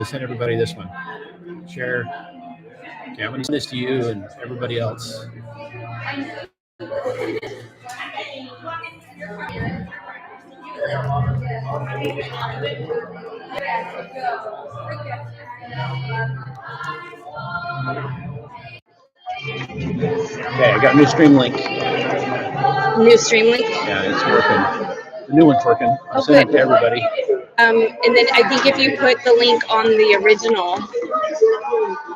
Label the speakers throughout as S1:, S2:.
S1: Send everybody this one. Share. Okay, I'm going to send this to you and everybody else. Okay, I got a new stream link.
S2: New stream link?
S1: Yeah, it's working. The new one's working. I'll send it to everybody.
S2: And then I think if you put the link on the original.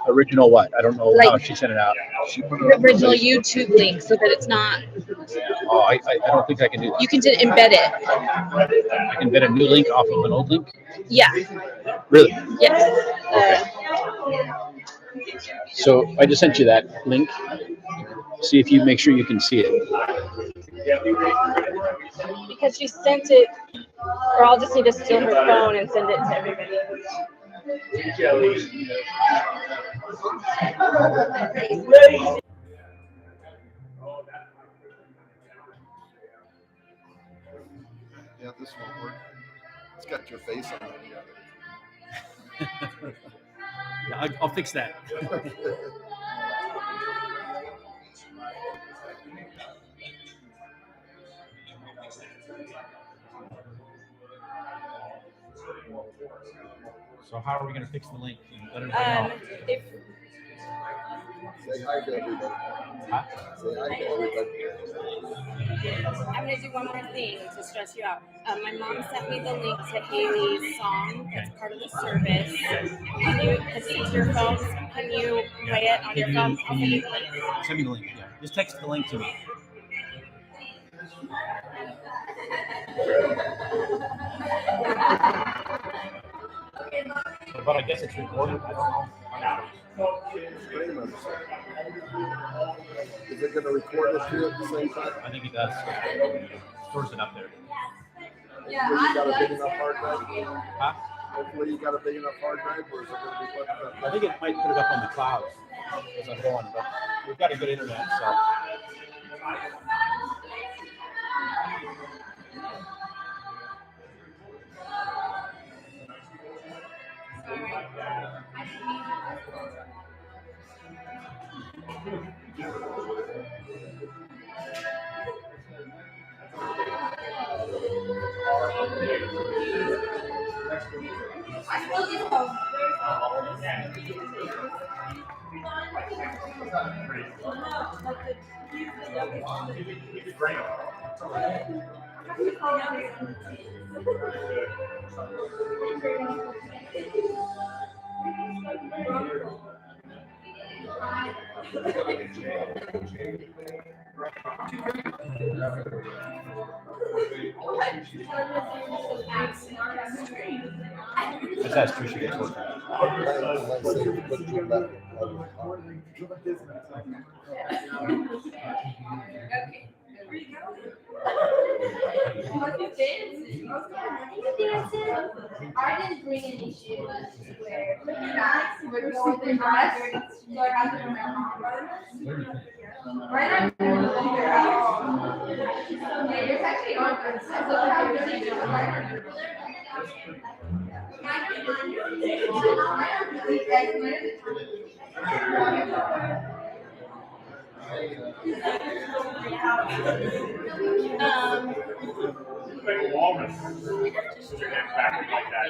S1: Original what? I don't know how she sent it out.
S2: The original YouTube link so that it's not.
S1: Oh, I don't think I can do that.
S2: You can just embed it.
S1: I can embed a new link off of an old link?
S2: Yeah.
S1: Really?
S2: Yes.
S1: Okay. So I just sent you that link. See if you make sure you can see it.
S2: Because she sent it, or I'll just need to steal her phone and send it to everybody.
S3: Yeah, this won't work. It's got your face on it.
S1: Yeah, I'll fix that. So how are we going to fix the link? Let everybody know.
S3: Say hi to everybody.
S1: Huh?
S3: Say hi to everybody.
S2: I'm going to do one more thing to stress you out. My mom sent me the link to Haley's song that's part of the service. Can you, because it's your phone, can you play it on your phone?
S1: Send me the link. Yeah. Just text the link to me. But I guess it's recorded. I don't know.
S3: Is it going to record it too at the same time?
S1: I think it does. Stores it up there.
S3: Hopefully you got a big enough hard drive.
S1: Huh?
S3: Hopefully you got a big enough hard drive, or is it going to be put up?
S1: I think it might put it up on the cloud as I'm going, but we've got a good internet, so. That's true. She gets worked out.
S4: I didn't bring any shoes. We're going to dress. So I have to my mom. Right on. It's actually on.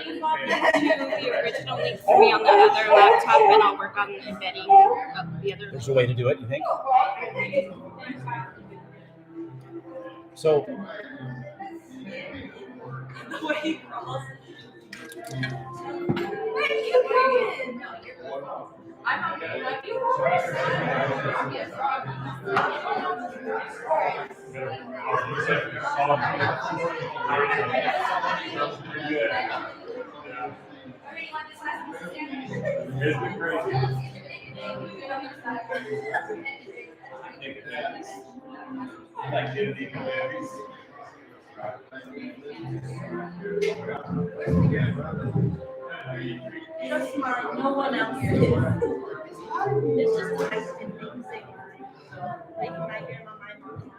S2: You want the original link for me on the other laptop, and I'll work on embedding the other.
S1: There's a way to do it, you think? So.
S2: The way he crawls. I'm okay. Love you. No one else is. It's just texting things like my grandma, my mom.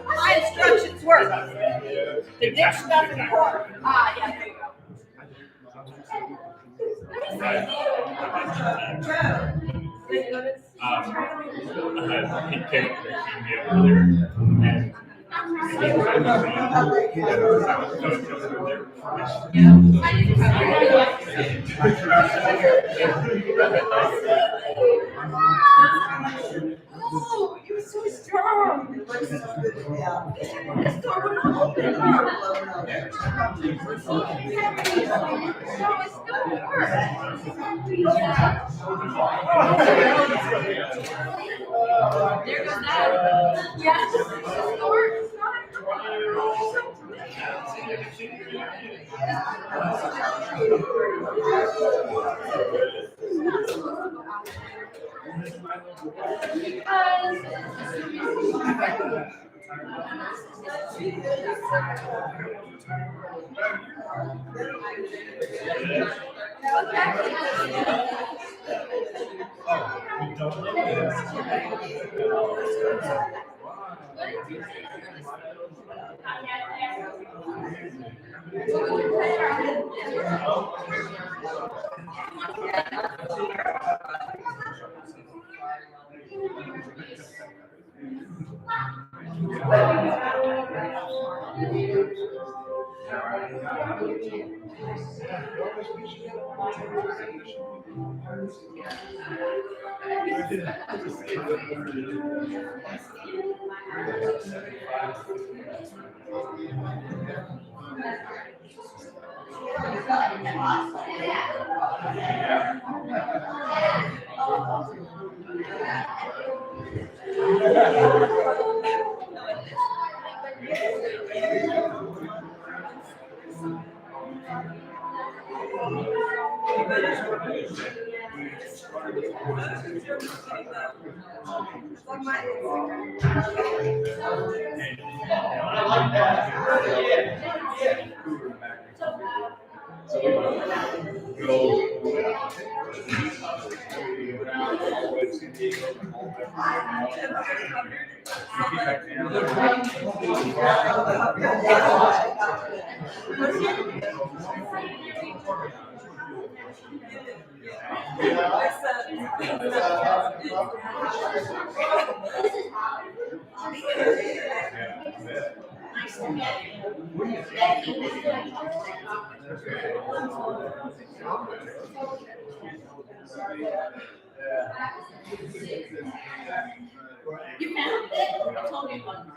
S5: My instructions work. The dick stuff in the corner. Ah, yeah, there you go.
S6: He came earlier, and
S5: Oh, you're so strong.
S4: There goes that. Yeah, the store. You found it? I told you one.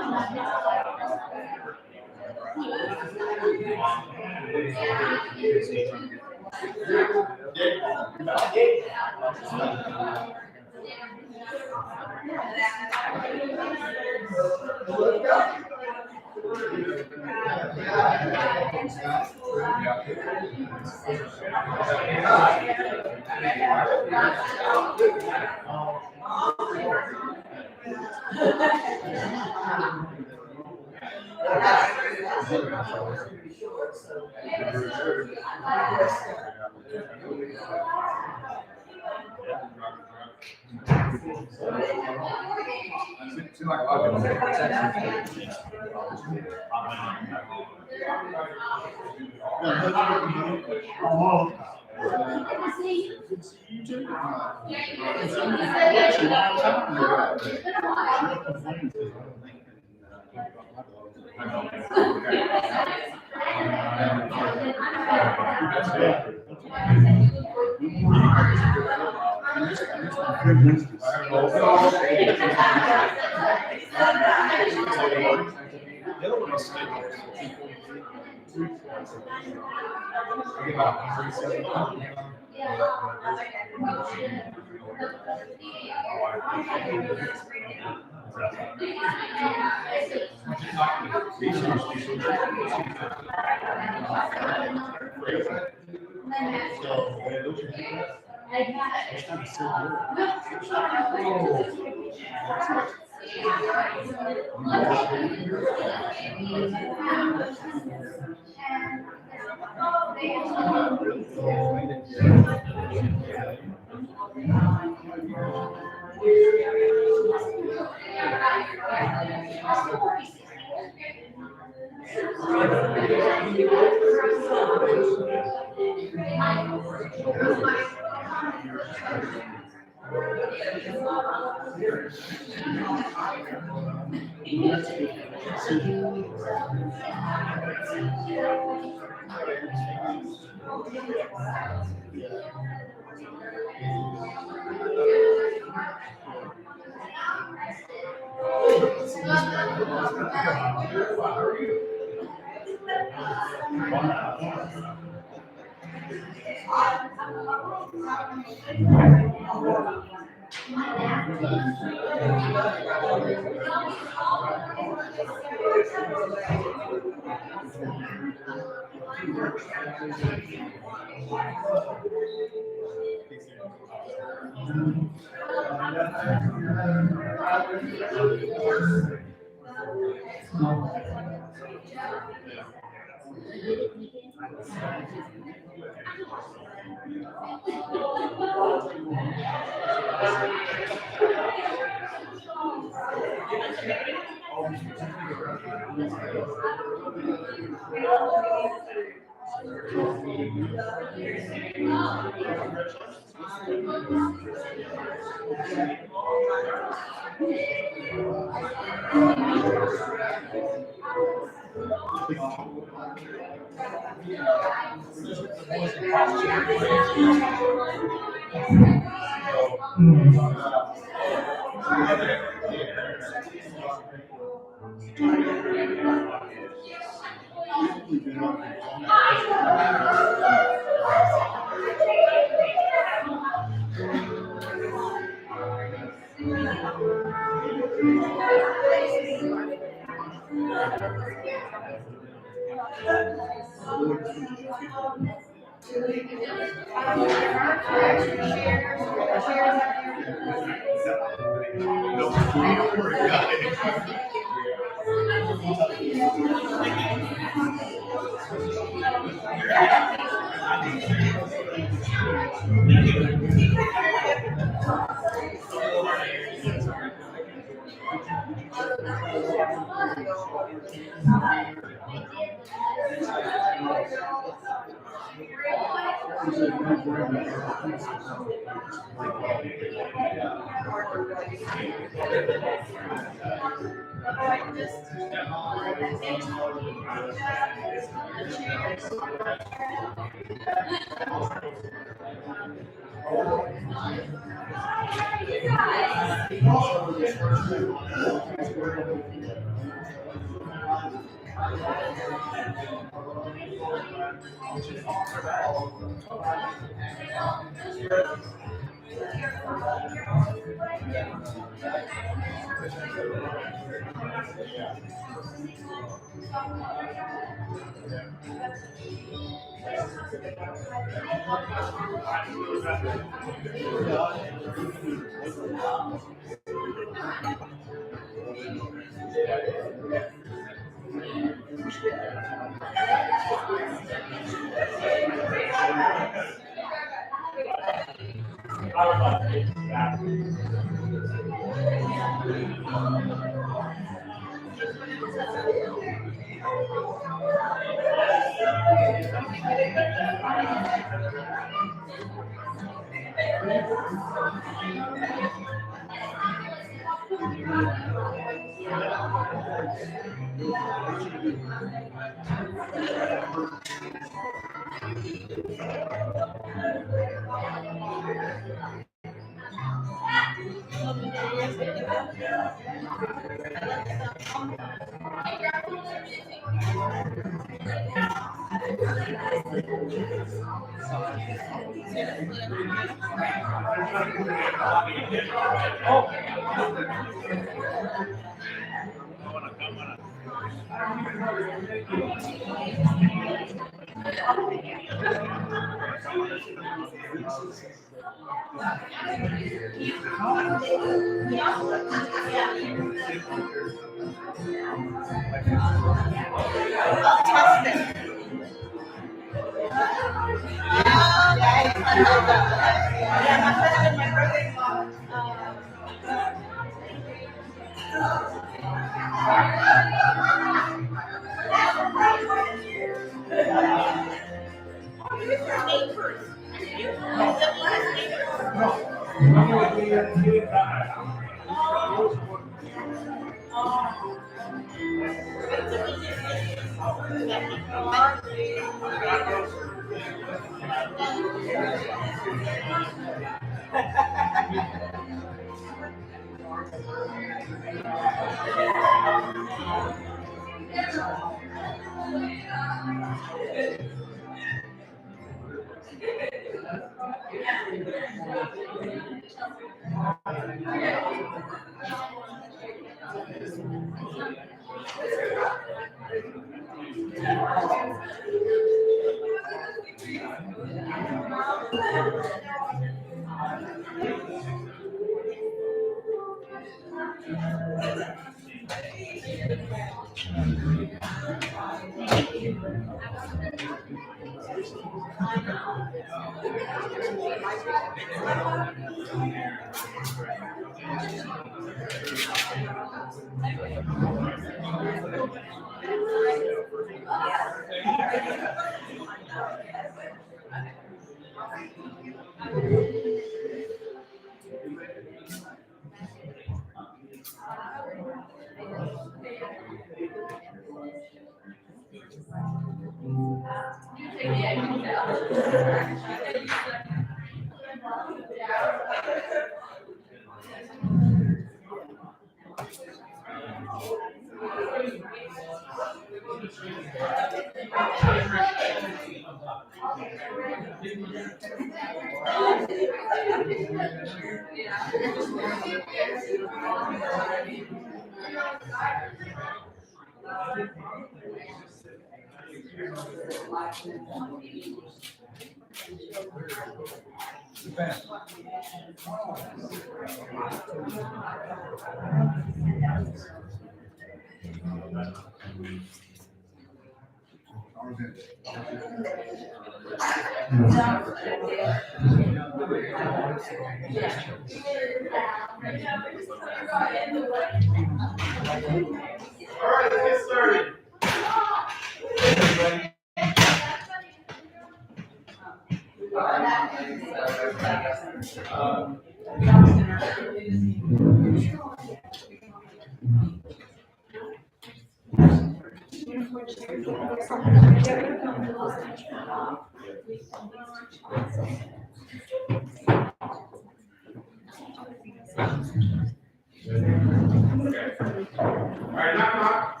S7: All right, knock knock.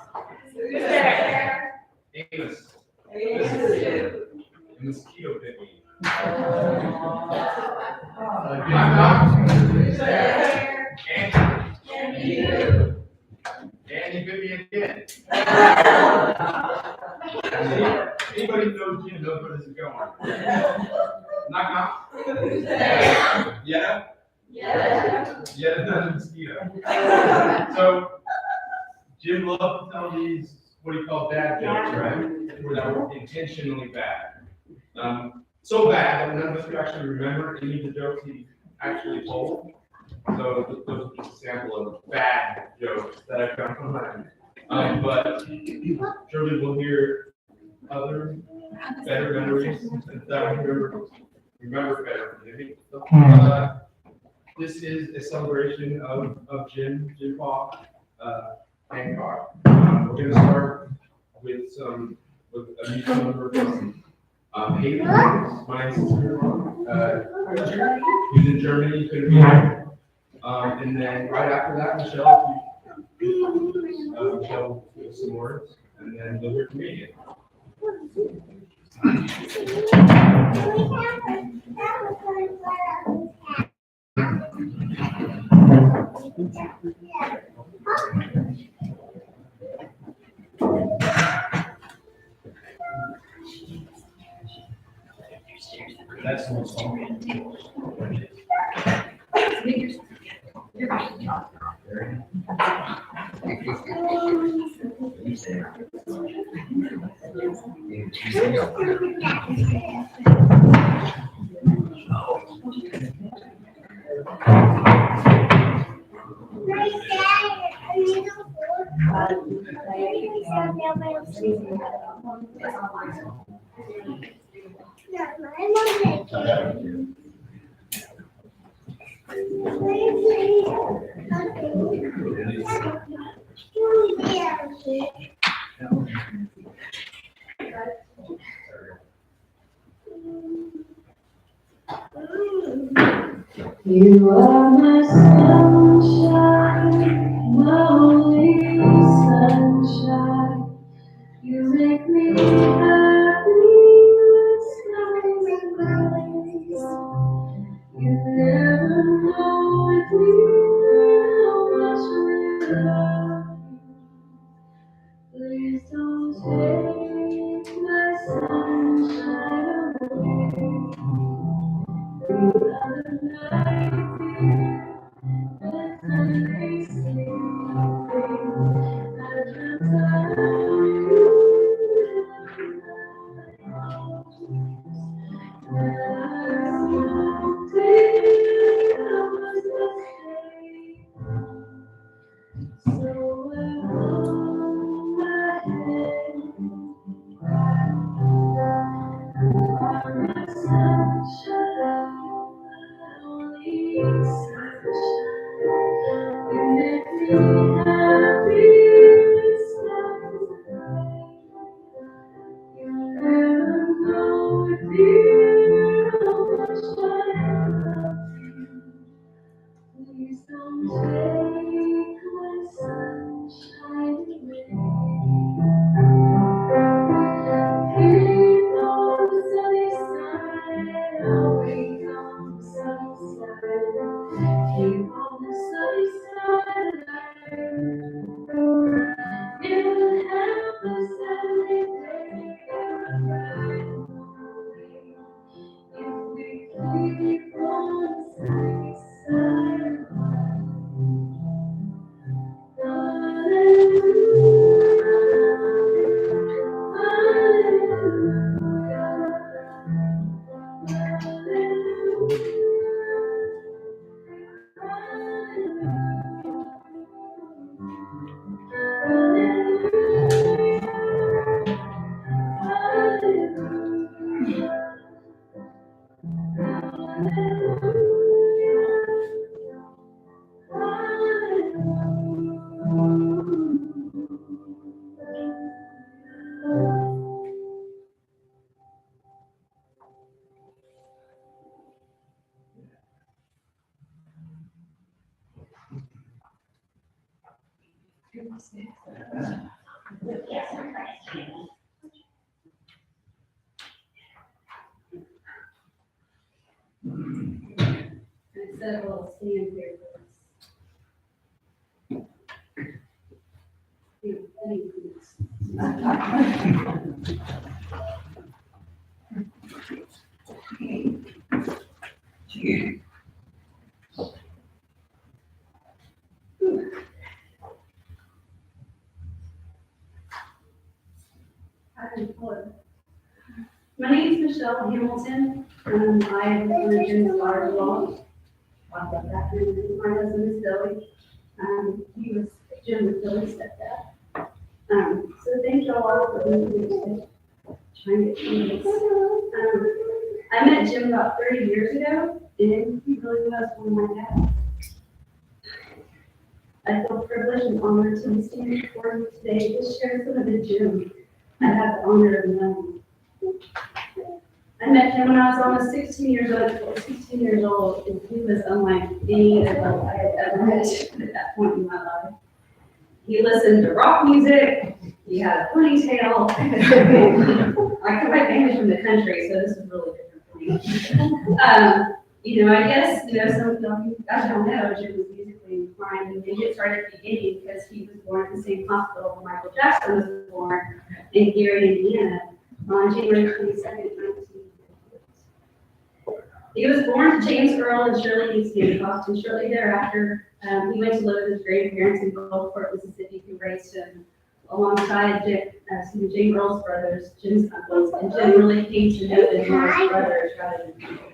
S7: Amos. This is Jim. The mosquito bit me. Knock knock. Andy bit me again. Anybody who knows Jim knows where this is going. Knock knock. Yeah. Yeah, another mosquito. So Jim loved to tell these what he called bad jokes, right? Where they were intentionally bad. So bad that none of us could actually remember any of the jokes he actually told. So those are just a sample of bad jokes that I found online. But surely we'll hear other better memories that I remember better. Maybe. This is a celebration of Jim Paul Hancock. We're going to start with a musical number from Haley, my sister-in-law. Who's in Germany, couldn't be here. And then right after that, Michelle will give some words, and then you'll hear from me again. That's one song.
S4: You are my sunshine, my only sunshine. You make me happy when skies are gray. You never know with me how much we love you. Please don't take my sunshine away. Through the night, as I lay sleeping, I dreamt of you. When I smoked it, I was asleep. So I hung my head on my sunshine, only sunshine. You make me happy when skies are gray. You never know if you how much I love you. Please don't take my sunshine away. Keep on the sunny side, always on the sunny side. Keep on the sunny side of life. You will help us every day, right away. If we keep on the sunny side of life. Set a little stand here for us. My name is Michelle Hamilton. I am Jim's daughter-in-law. My husband is Billy. He was Jim was Billy's stepdad. So thank you all for being here today. Trying to get through this. I met Jim about 30 years ago, and he really was one of my dads. I feel privileged and honored to be standing before you today to share some of the Jim I have the honor of knowing. I met him when I was almost 16 years old, and he was unlike any adult I had ever met at that point in my life. He listened to rock music, he had a ponytail. I come my family's from the country, so this is really different for me. I guess, some of you guys don't know, Jim was musically inclined, and maybe it started at the beginning because he was born in the same hospital where Michael Jackson was born in Gary, Indiana, on January 22nd, 1958. He was born to James Earl and Shirley Hancock, and shortly thereafter, he went to live with his grandparents in Gulfport, Mississippi, who raised him alongside Jim Earl's brothers, Jim's uncles, and Jim really came to know them more as brothers rather than people.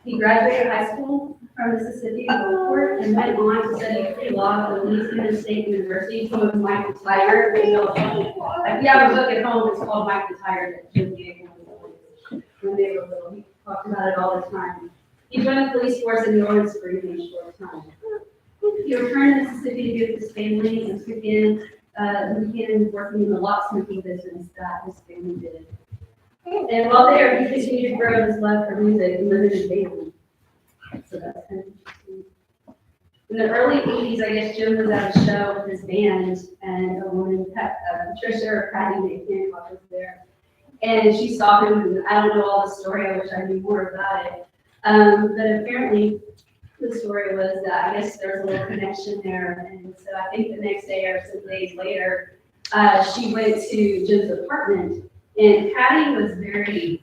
S4: He graduated high school from Mississippi in Gulfport and went on to study pre-law at Louisiana State University. He was Mike the Tiger. If you have a book at home, it's called Mike the Tiger that Jim gave when they were little. talked about it all the time. He joined the police force in New Orleans for even a short time. He returned to Mississippi to be with his family and began working in the locksmithing business that his family did. And while there, he continued to grow his love for music and lived in his family. So that's kind of interesting. In the early 80s, I guess Jim was at a show with his band, and a woman, Patricia or Patty Hancock was there. And she saw him, and I don't know all the story, I wish I knew more about it. But apparently, the story was that I guess there was a little connection there. And so I think the next day or some days later, she went to Jim's apartment, and Patty was very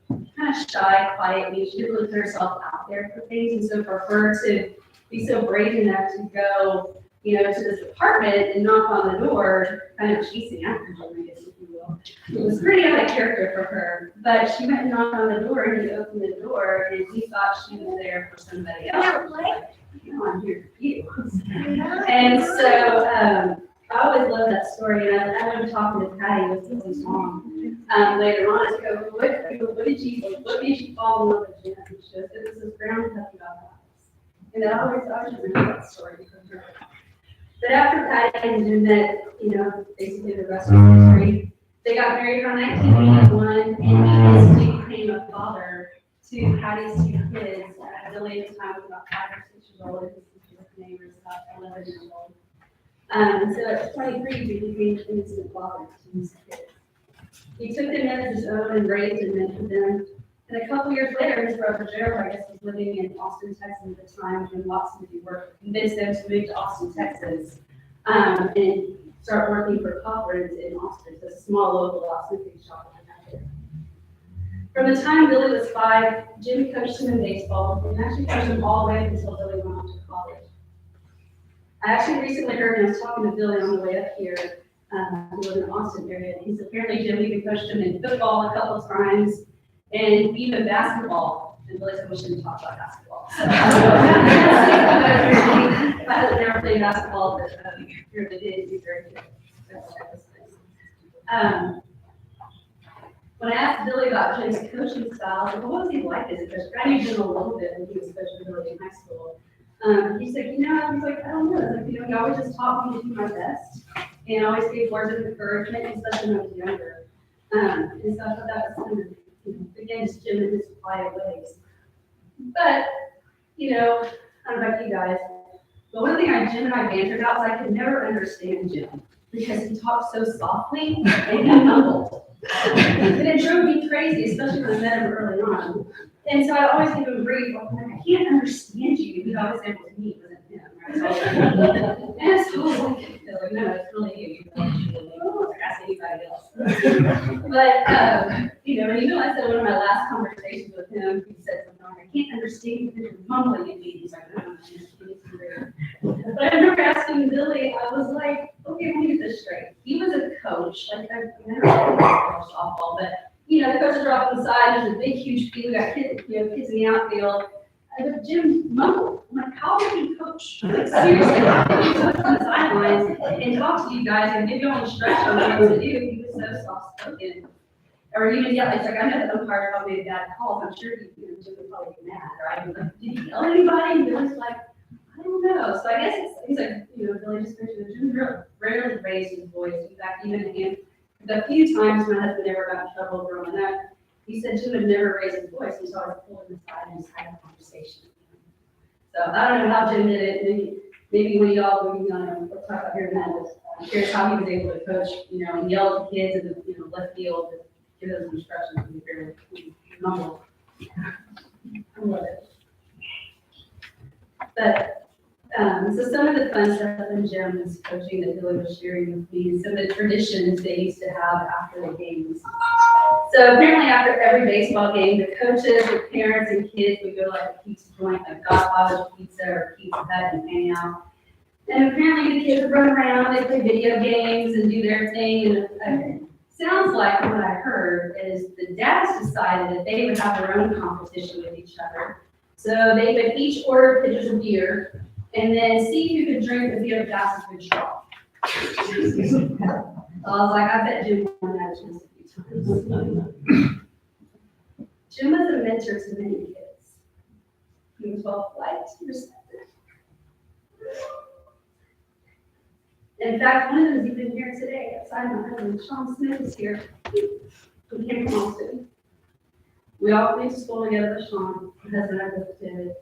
S4: kind of shy, quiet. She didn't really put herself out there for things. And so for her to be so brave enough to go, to this apartment and knock on the door, kind of chasing after Jim, I guess, if you will. It was pretty out of character for her. But she went and knocked on the door, and he opened the door, and he thought she was there for somebody else. No, I'm here for you. And so I always love that story, and I remember talking to Patty with his mom later on. I go, what made you fall in love with Jim? She goes, it was his brown puppy dog eyes. And I always remember that story from her. But after Patty and Jim met, basically the rest of the history, they got married around 1981, and he instantly became a father to Patty's two kids. Billy at the time was about 5 or 6 years old, and his sister's name was about 11 years old. So at 23, he became an instant father to his kids. He took them in as his own and raised and mentored them. And a couple years later, his brother Gerald, I guess, was living in Austin, Texas at the time, and Watson did work, convinced them to move to Austin, Texas, and start working for Cochran's in Austin, so a small local locksmithing shop out there. From the time Billy was 5, Jim coached him in baseball, and actually coached him all the way up until Billy went off to college. I actually recently heard, and I was talking to Billy on the way up here, who was in the Austin area, and he's apparently Jim even coached him in football a couple of times, and even basketball. And Billy said we shouldn't talk about basketball. So, I had never played basketball, but here they did. He's very good. When I asked Billy about Jim's coaching style, I said, well, what was he like as a coach? I knew Jim a little bit when he was coaching Billy in high school. He said, he's like, I don't know. Like, he always just taught me to do my best, and always gave words of encouragement, especially when I was younger. And so I thought that was kind of, against Jim in his quiet ways. But, I don't know about you guys, but one thing Jim and I bantered about was I could never understand Jim because he talked so softly and he mumbled. And it drove me crazy, especially when I met him early on. And so I always give him grief. I'm like, I can't understand you. He'd always say it was me, it wasn't him. Right? And so I was like, no, it's really you. Ask anybody else. But, and even I said one of my last conversations with him, he said something like, I can't understand you because you're mumbling at me. He's like, I don't understand. But I remember asking Billy, I was like, okay, let me get this straight. He was a coach, like I've never coached softball, but the coaches are off on the side, there's a big, huge field, we got kids, kids in the outfield. And Jim mumbled. I'm like, how can you coach? Like, seriously, how can you coach on the sidelines and talk to you guys and give you all instructions on what to do? He was so soft-spoken. Or even yell, it's like, I know the umpire probably made bad calls. I'm sure Jim would probably be mad, right? Like, did he yell at anybody? And Billy's like, I don't know. So I guess he's like, Billy just mentioned that Jim rarely raised his voice. In fact, even the few times my husband ever got in trouble growing up, he said Jim would never raise his voice. He always pulled him aside and just had a conversation. So I don't know how Jim did it. Maybe when y'all will talk about here in a minute. I'm curious how he was able to coach, and yell at the kids in the left field and give those instructions and be very humble. I love it. But so some of the fun stuff in Jim's coaching that Billy was sharing with me, and some of the traditions they used to have after the games. So apparently after every baseball game, the coaches, the parents, and kids would go to like a pizza joint, like Godfather's Pizza or Pizza Hut, and hang out. And apparently the kids would run around, they play video games and do their thing. And sounds like what I heard is the dads decided that they would have their own competition with each other. So they would each order pitchers of beer and then see who could drink the beer fastest with straw. So I was like, I bet Jim won that just a few times. Jim was a mentor to many kids. He was well liked, respected. In fact, one of them is even here today, outside my husband, Sean Smith is here. He came from Austin. We all went to school together with Sean, my husband and I both did.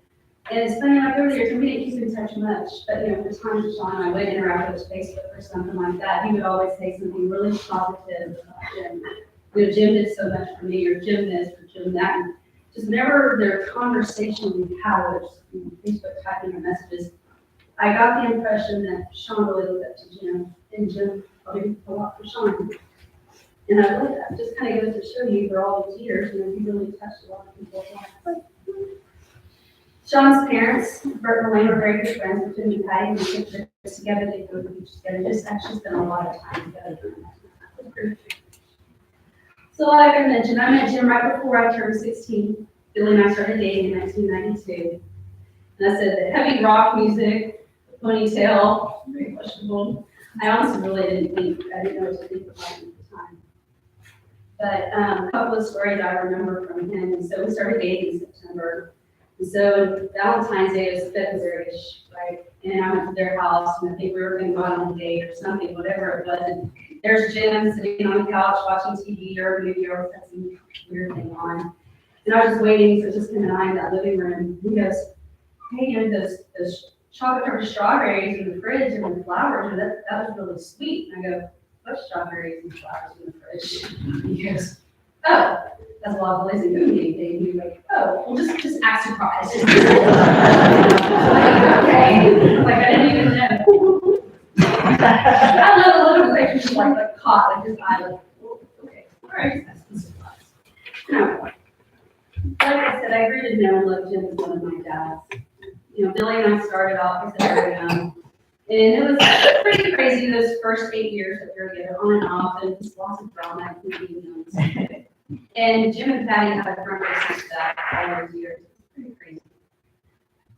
S4: And it's funny, like over the years, we didn't keep in touch much, but you know, for times Sean and I would interact with his Facebook or something like that, he would always say something really positive about Jim. You know, Jim did so much for me, or Jim this, or Jim that. And just whenever their conversation we had, or just, you know, Facebook typing or messages, I got the impression that Sean really looked up to Jim, and Jim probably a lot for Sean. And I love that. Just kind of goes to show you for all these years, you know, he really touched a lot of people's lives. Sean's parents, Bert and Elaine, were very good friends with him and Patty. We took trips together, they go to the beach together, just actually spent a lot of time together. So like I met Jim right before I turned 16. Billy and I started dating in 1992. And I said the heavy rock music, the ponytail, very questionable. I honestly really I didn't know what to think about him at the time. But a couple of stories I remember from him. And so we started dating in September. And so Valentine's Day was February-ish, right? And I went to their house, and I think we were going to go out on a date or something, whatever it was. And there's Jim sitting on the couch watching TV or a movie or had some weird thing on. And I was just waiting for just him and I in that living room. He goes, hey, you know, those chocolate covered strawberries in the fridge and the flowers, and that was really sweet. And I go, what strawberries and flowers in the fridge? He goes, oh, that's a lot of lazy movie. And he's like, oh, well, just act surprised. Okay. Like, I didn't even know. I love a little bit, just like caught, like his eye, like, oh, okay, all right, that's a surprise. No. Like I said, I grew to know and love Jim as one of my dads. You know, Billy and I started off, I said, very young. And it was pretty crazy those first 8 years that we were together, on and off, and just lots of drama, including and Jim and Patty had a front row seat to that all those years. It's pretty crazy.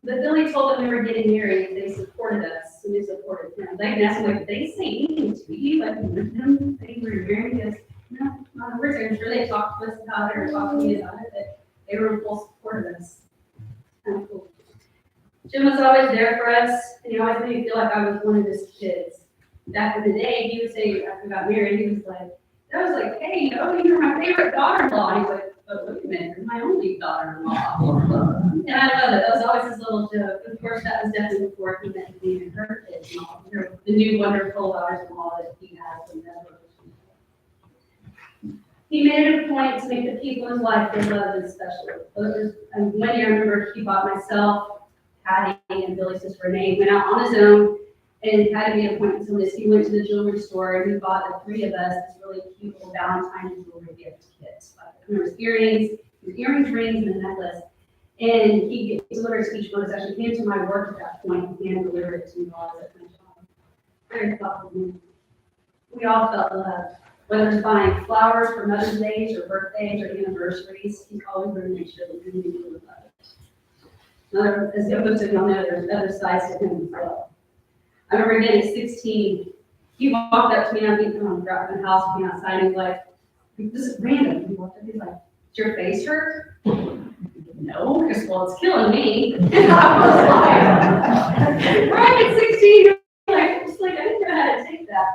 S4: But Billy told them we were getting married, they supported us, and they supported him. They asked him, like, did they say anything to you? Like, with them, they were married? He goes, no, not a word. I'm sure they talked to us about it or talked to me about it, but they were in full support of us. Kind of cool. Jim was always there for us, and he always made me feel like I was one of his kids. Back in the day, he would say, after we got married, he was like, I was like, hey, you know, you're my favorite daughter-in-law. And he's like, but wait a minute, you're my only daughter-in-law. And I love it. That was always his little joke. Of course, that was definitely before he met me and her kids and all. The new wonderful daughters-in-law that he has. And he made it a point to make the people in his life feel loved and special. One year, I remember he bought myself, Patty, and Billy's sister Renee, went out on his own. And Patty made a point to this. He went to the jewelry store and he bought the three of us this really cute little Valentine's jewelry gift kit. There was earrings, rings, and a necklace. And he delivered each one. It actually came to my work at that point and hand delivered it to me while I was at my job. Very thoughtful man. We all felt loved. Whether it's buying flowers for Mother's Days or birthdays or anniversaries, he's always going to make sure that we knew we were loved. As most of y'all know, there's other sides to him as well. I remember getting 16, he walked up to me, and I think I'm dropping the house, being outside, and he's like, this is random. He walked up, he's like, does your face hurt? No, because, well, it's killing me. And I was like, right at 16, you're like, just like, I didn't know how to take that.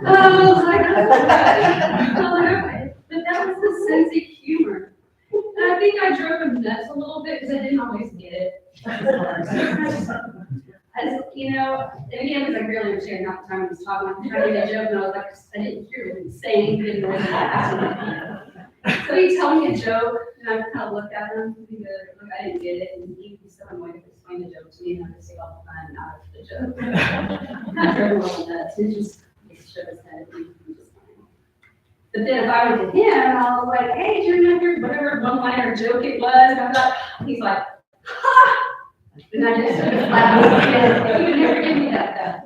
S4: I was like, okay. But that was the sense of humor. And I think I drove him nuts a little bit, because I didn't always get it. You know, and again, because I really understand half the time I was talking, I'm trying to get a joke, and I was like, I didn't hear what he was saying, didn't know what he was asking. So he'd tell me a joke, and I kind of looked at him, and like, I didn't get it, and he'd be so annoyed to explain the joke to me, and I would say all the time, not the joke. I drove him a little nuts, it just shook his head, and he was just fine. But then if I went to him, I was like, hey, do you remember whatever one-liner joke it was? And I thought, he's like, ha! And I just laughed. He would never give me that.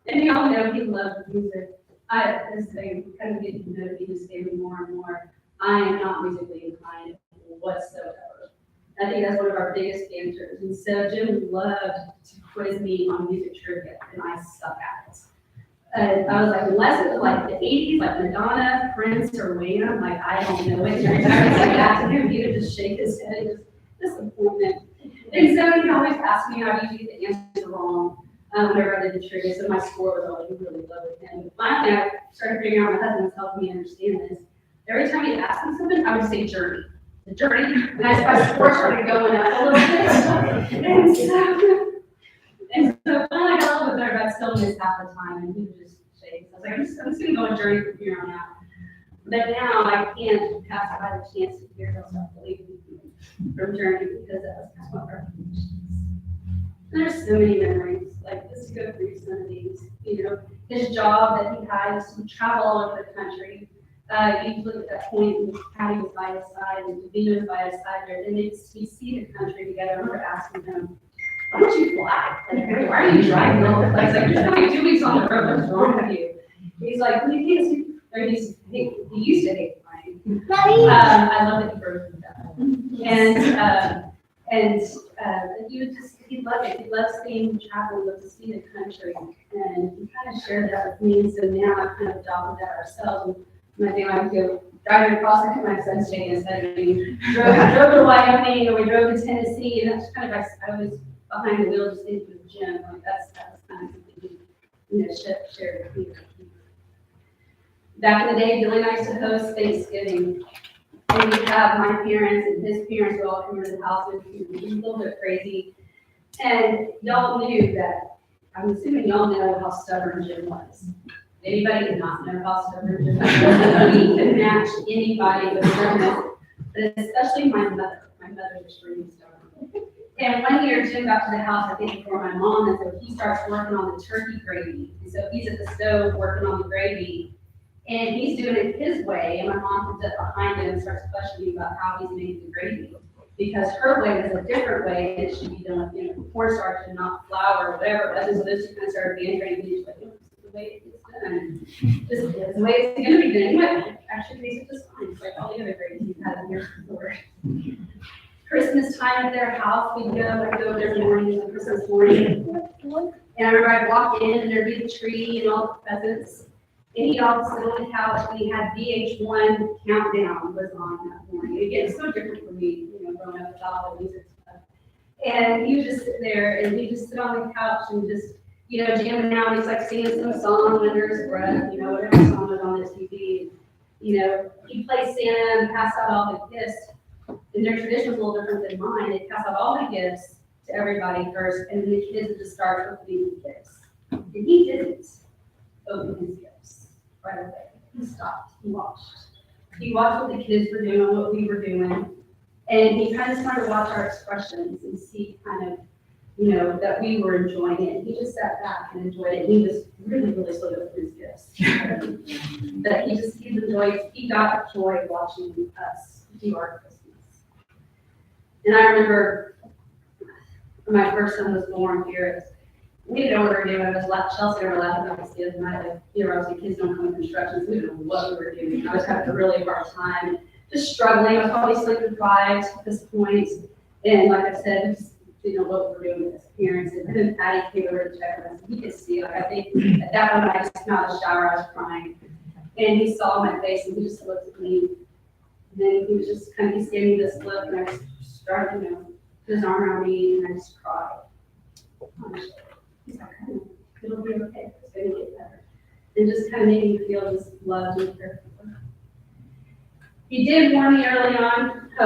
S4: And you all know he loves music. As they kind of get to know me this family more and more, I am not musically inclined whatsoever. I think that's one of our biggest answers. And so Jim loved to quiz me on music trivia, and I suck at it. I was like, unless it was like the 80s, like Madonna, Prince, or Wham, like, I don't know it. And every time I said that to him, he would just shake his head. It was disappointment. And so he always asked me, I usually get the answer wrong whenever I did the trivia. So my score was always really low with him. Finally, I started figuring out my husband was helping me understand this. Every time he'd ask me something, I would say journey. The journey. And my score started going up a little bit. And so finally I got a little bit better, but I still missed half the time, and he would just shake. So I was like, I'm just going to go on a journey from here on out. But now I can't pass by the chance to hear he'll start believing from Journey because that was kind of what our there's so many memories, like just to go through some of these, his job that he had was to travel all over the country. Usually at that point, and Patty was by his side, and Davina was by his side there, and we see the country together. I remember asking him, why don't you fly? Like, why are you driving all over the place? Like, you're only 2 weeks on the road, what's wrong with you? He's like, well, you can't see, or he used to hate flying. I love that he broke with that. And he would just, he loved it. He loves seeing travel, he loves to see the country. And he kind of shared that with me. And so now I've kind of adopted that ourselves. And I think I would go driving across the country, my son's shaking his head. We drove to Wyoming, or we drove to Tennessee. And that's kind of, I was behind the wheel just into the gym. Like that was kind of something he, shared with me. Back in the day, Billy and I used to host Thanksgiving. And we'd have my parents and his parents would all come to the house. It was a little bit crazy. And y'all knew that, I'm assuming y'all know how stubborn Jim was. Anybody not know how stubborn Jim was? He could match anybody with stubbornness, but especially my mother. My mother was extremely stubborn. And one year, Jim got to the house, I think, before my mom, and so he starts working on the turkey gravy. And so he's at the stove working on the gravy. And he's doing it his way, and my mom comes up behind him and starts questioning about how he's making the gravy. Because her way was a different way, and it should be done with cornstarch and not flour or whatever. And so those two kind of started being trained, and he's like, this is the way it's done. This is the way it's going to be done. Anyway, actually makes it just fine. It's like all the other gravies you've had in years before. Christmas time at their house, I'd go every morning, on Christmas morning. And I remember I'd walk in, and there'd be the tree and all the presents. And he'd all sit on the couch, and he had VH1 Countdown was on that morning. Again, it's so different for me, growing up with all the music stuff. And he would just sit there, and he'd just sit on the couch and just, jamming out. He's like singing some song under his breath, whatever song was on the TV. He'd play Santa and pass out all the gifts. And their tradition was a little different than mine. They'd pass out all the gifts to everybody first, and then the kids would just start opening the gifts. And he didn't open his gifts right away. He stopped. He watched. He watched what the kids were doing, what we were doing, and he kind of started to watch our expressions and see kind of, that we were enjoying it. He just sat back and enjoyed it. And he was really, really slow to open his gifts. But he got joy watching us do our Christmas. And I remember when my first son was born here, we didn't know what we were doing. I was Chelsea and I were laughing about this the other night. Like, obviously kids don't come with instructions. We didn't know what we were doing. I was having a really hard time, just struggling. I was probably sleep deprived at this point. And like I said, we just didn't know what we were doing as parents. And then Patty came over to check on us. He could see, I think at that moment I just came out of the shower, I was crying. And he saw my face and he just looked at me. And then he was just kind of, he gave me this look, and I just started, put his arm around me, and I just cried. He's like, it'll be okay, it's going to get better. And just kind of made me feel just loved and cared for. He did warn me early on, so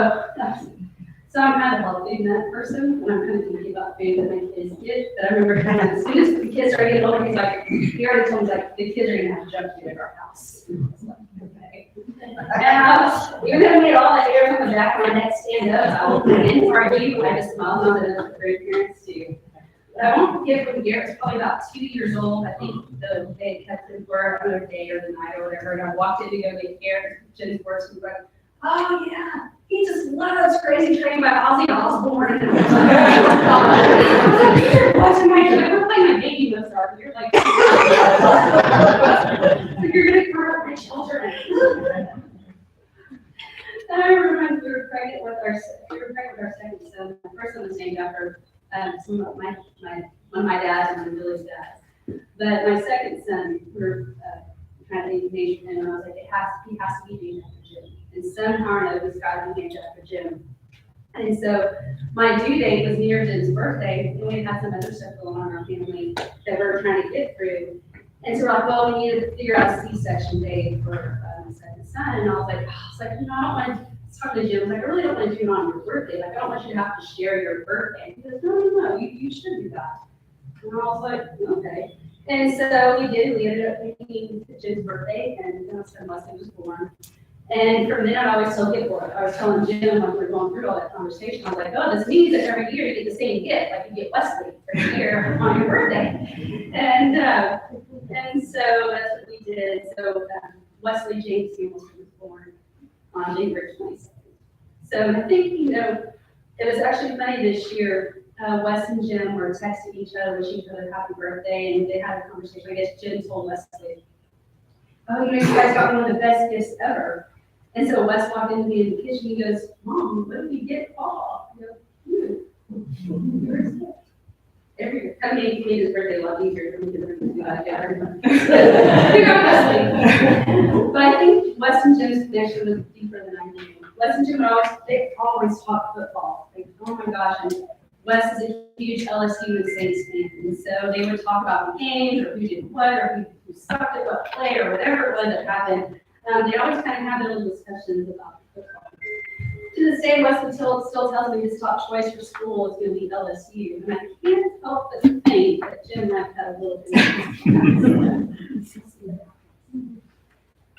S4: I'm kind of helping that person, and I'm kind of thinking about food that my kids get. But I remember kind of, as soon as the kids are getting older, he's like, he already told me, like, the kids are going to have to jump to our house. I was like, okay. And even though I made all that hair from the back of my neck stand up, I will in for you, I just smiled on it as grandparents too. But I won't forget when Garrett was probably about 2 years old. I think they kept him for another day or the night or whatever. And I walked in to go get Garrett. Jenny's words was like, oh yeah, he just loves Crazy Train by Ozzy Osbourne. And I was like, you're watching my show. We're playing my baby Mozart. You're like, you're gonna hurt my children. And I remember when we were pregnant with our second son. The first one was named after one of my dads and Billy's dad. But my second son, we're kind of engaged with him, and I was like, he has to be named after Jim. And somehow or another, he's got to be named after Jim. And so my due date was near Jim's birthday, and we had some other stuff going on in our family that we were trying to get through. And so we're like, well, we need to figure out a C-section date for my second son. And I was like, I don't want to talk to Jim. I was like, I really don't want to do it on your birthday. Like, I don't want you to have to share your birthday. He goes, no, you should do that. And I was like, okay. And so we did. We ended up making Jim's birthday, and that's when Leslie was born. And from then on, I always tell people, I was telling Jim when we were going through all that conversation, I was like, oh, this means that every year you get the same gift, like you get Wesley every year on your birthday. And so that's what we did. So Wesley James Hamilton was born on January 22nd. So I think, it was actually funny this year. Wes and Jim were texting each other, wishing each other happy birthday, and they had a conversation. I guess Jim told Wesley, oh, you guys got one of the best gifts ever. And so Wes walked into me in the kitchen, he goes, Mom, what did we get Paul? I go, yours gift. Every year. I mean, he made his birthday a lot easier for me to do that together. But I think Wes and Jim's connection was deeper than I knew. Wes and Jim they always talk football. Like, oh my gosh, and Wes is a huge LSU and Saints fan. And so they would talk about the games or who did what or who sucked at what play or whatever it was that happened. They always kind of have their little discussions about football. To this day, Wes still tells me his top choice for school is going to be LSU. And I can't help but think that Jim might have a little bit.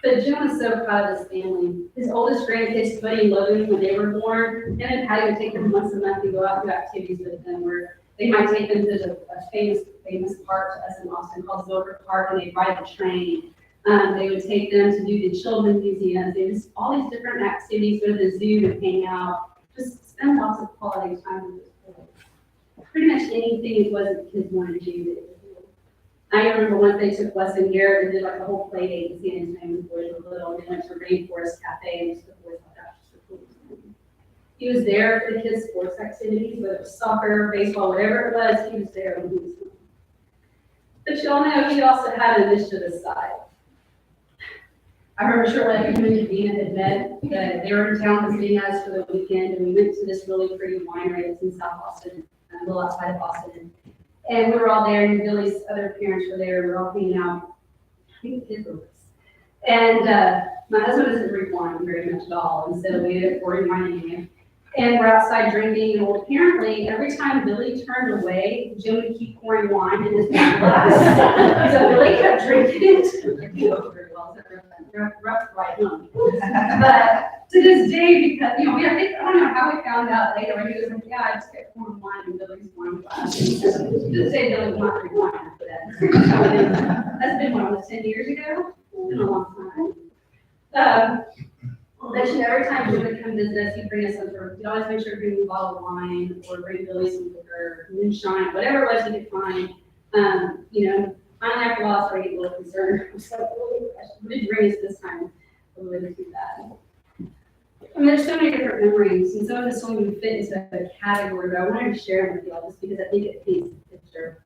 S4: But Jim was so proud of his family. His oldest grandkids, Buddy and Logan, when they were born, him and Patty would take them once a month to go out and do activities with them where they might take them to a famous park to us in Austin called Zilker Park, and they'd ride the train. They would take them to do the children's museums. They just all these different activities, go to the zoo and hang out, just spend lots of quality time with his kids. Pretty much anything it was that kids wanted to do. I remember once they took Wes and Garrett and did like a whole play date in San Antonio when the boys were little, and they went to Rainforest Cafe and just the boys thought that was the coolest thing. He was there for the kids' sports activities, whether it was soccer, baseball, whatever it was, he was there when he was home. But y'all know he also had a mischievous side. I remember shortly after him and Dina had met that they were in town visiting us for the weekend, and we went to this really pretty winery that's in South Austin, a little outside of Austin. And we were all there, and Billy's other parents were there. We were all hanging out. I think the kids were with us. And my husband doesn't drink wine very much at all, and so we ended up pouring wine in him. And we're outside drinking, and well, apparently every time Billy turned away, Jim would keep pouring wine in his wine glass. So Billy kept drinking it. Rough ride home. But to this day, because I don't know how we found out later. He was like, yeah, I just kept pouring wine in Billy's wine glass. To this day, Billy will not drink wine after that. That's been almost 10 years ago. It's been a long time. But every time Jim would come visit us, he'd bring us some he'd always make sure to bring a bottle of wine or bring Billy some liquor, moonshine, whatever it was he could find. Finally after a while, I started getting a little concerned. I was like, oh, what did you bring us this time? We wouldn't do that. I mean, there's so many different memories, and some of this only would fit into a category, but I wanted to share them with y'all just because I think it paints the picture.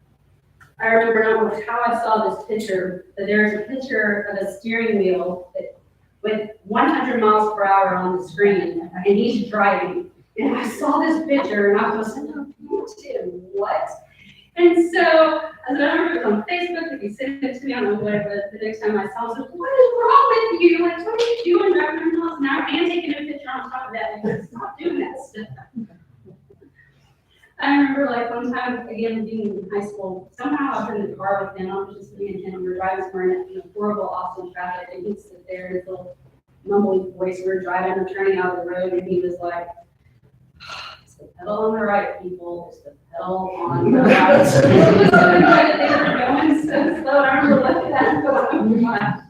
S4: I remember how I saw this picture, that there's a picture of a steering wheel that with 100 miles per hour on the screen, and he's driving. And I saw this picture, and I was like, oh, what? And so, as I remember it was on Facebook, if you sent it to me, I don't know what it was, the next time I saw it, I was like, what is wrong with you? Like, what are you doing driving 100 miles an hour and taking a picture on top of that? Like, stop doing that stuff. I remember, one time, again, being in high school, somehow I was in the car with him, I was just me and him, we were driving somewhere in horrible Austin traffic, and he'd sit there in his little mumbling voice, we were driving and turning out of the road, and he was like, it's the pedal on the right, people, it's the pedal on the right. It was so annoying that they were going so slow, I remember looking at him going,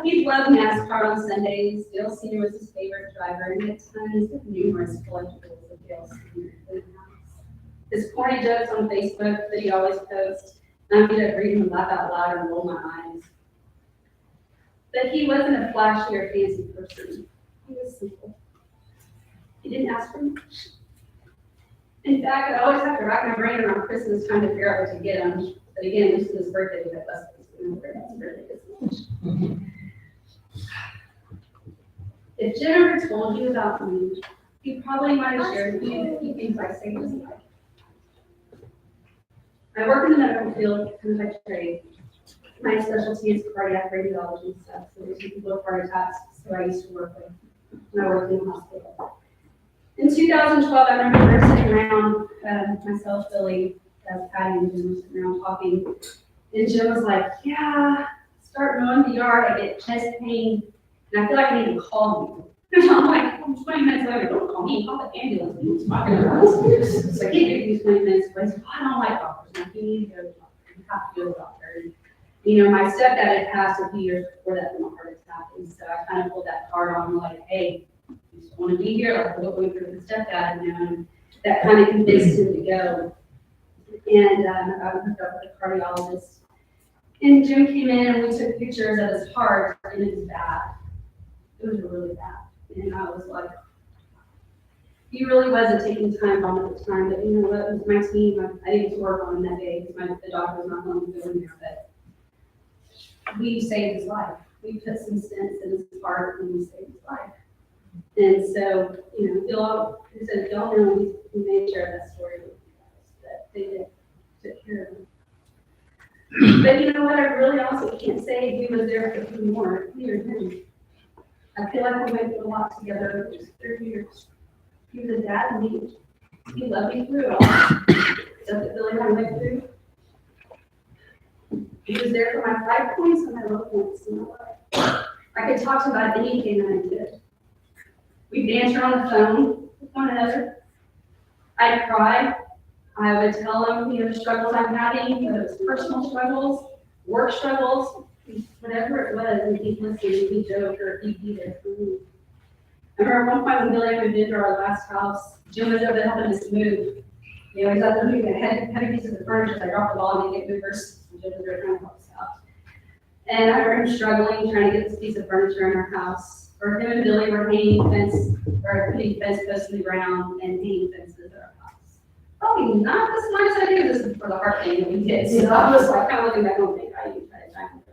S4: he loved NASCAR on Sundays. Dale Sr. was his favorite driver, and he had tons of numerous collectibles of Dale Sr. His corny jokes on Facebook that he always posts, and I get to read and laugh out loud and roll my eyes. But he wasn't a flashy or fancy person. He was simple. He didn't ask for much. In fact, I always have to rack my brain around Christmas trying to figure out what to get him. But again, this is his birthday, but that's his birthday. If Jen ever told you about me, he probably might have shared with you a few things I say was like. I work in the medical field, kind of like trade. My specialty is cardiac radiology and stuff, so there's people with heart attacks, who I used to work with when I worked in the hospital. In 2012, I remember we were sitting around, myself, Billy, Patty, and Jim were sitting around talking, and Jim was like, yeah, start mowing the yard, I get chest pain, and I feel like I need to call you. And I'm like, I'm 20 minutes later, don't call me, call the ambulance. He was talking about this. So I can't give you 20 minutes, but he's like, I don't like doctors. I'm like, you need to go to a doctor. You have to go to a doctor. And, you know, my stepdad had passed a few years before that from a heart attack. And so I kind of pulled that card on, like, hey, you just want to be here, like, what we through with the stepdad, you know, and that kind of convinced him to go. And I was hooked up with a cardiologist. And Jim came in and we took pictures of his heart, and it was bad. It was really bad. And I was like, he really wasn't taking time on at the time, but you know what, it was my team, I didn't get to work on him that day, because the doctor was not going to go in there, but we saved his life. We put some stents in his heart and we saved his life. And so, you know, if y'all know, we may share that story with you guys, that they took care of him. But you know what, I really also can't say he was there for 2 more years. I feel like we went through a lot together for just 30 years. He was a dad to me. He loved me through it all. Stuff that Billy and I went through. He was there for my 5 points and my low points in my life. I could talk to him about anything that I did. We'd banter on the phone with one another. I'd cry. I would tell him, you know, the struggles I'm having, whether it was personal struggles, work struggles, whatever it was, and he'd listen, and he'd joke, or he'd be there for me. I remember one point when Billy and I moved into our last house, Jim was over there helping us move. You know, he's out there moving heavy pieces of furniture. I dropped the ball and didn't get movers. And Jim was there trying to help us out. And I remember him struggling, trying to get this piece of furniture in our house. Or him and Billy were hanging putting fence posts in the ground and hanging fences at our house. Probably not the smartest idea. This is for the heart thing that we did. So I was like, kind of looking back on, I used that time.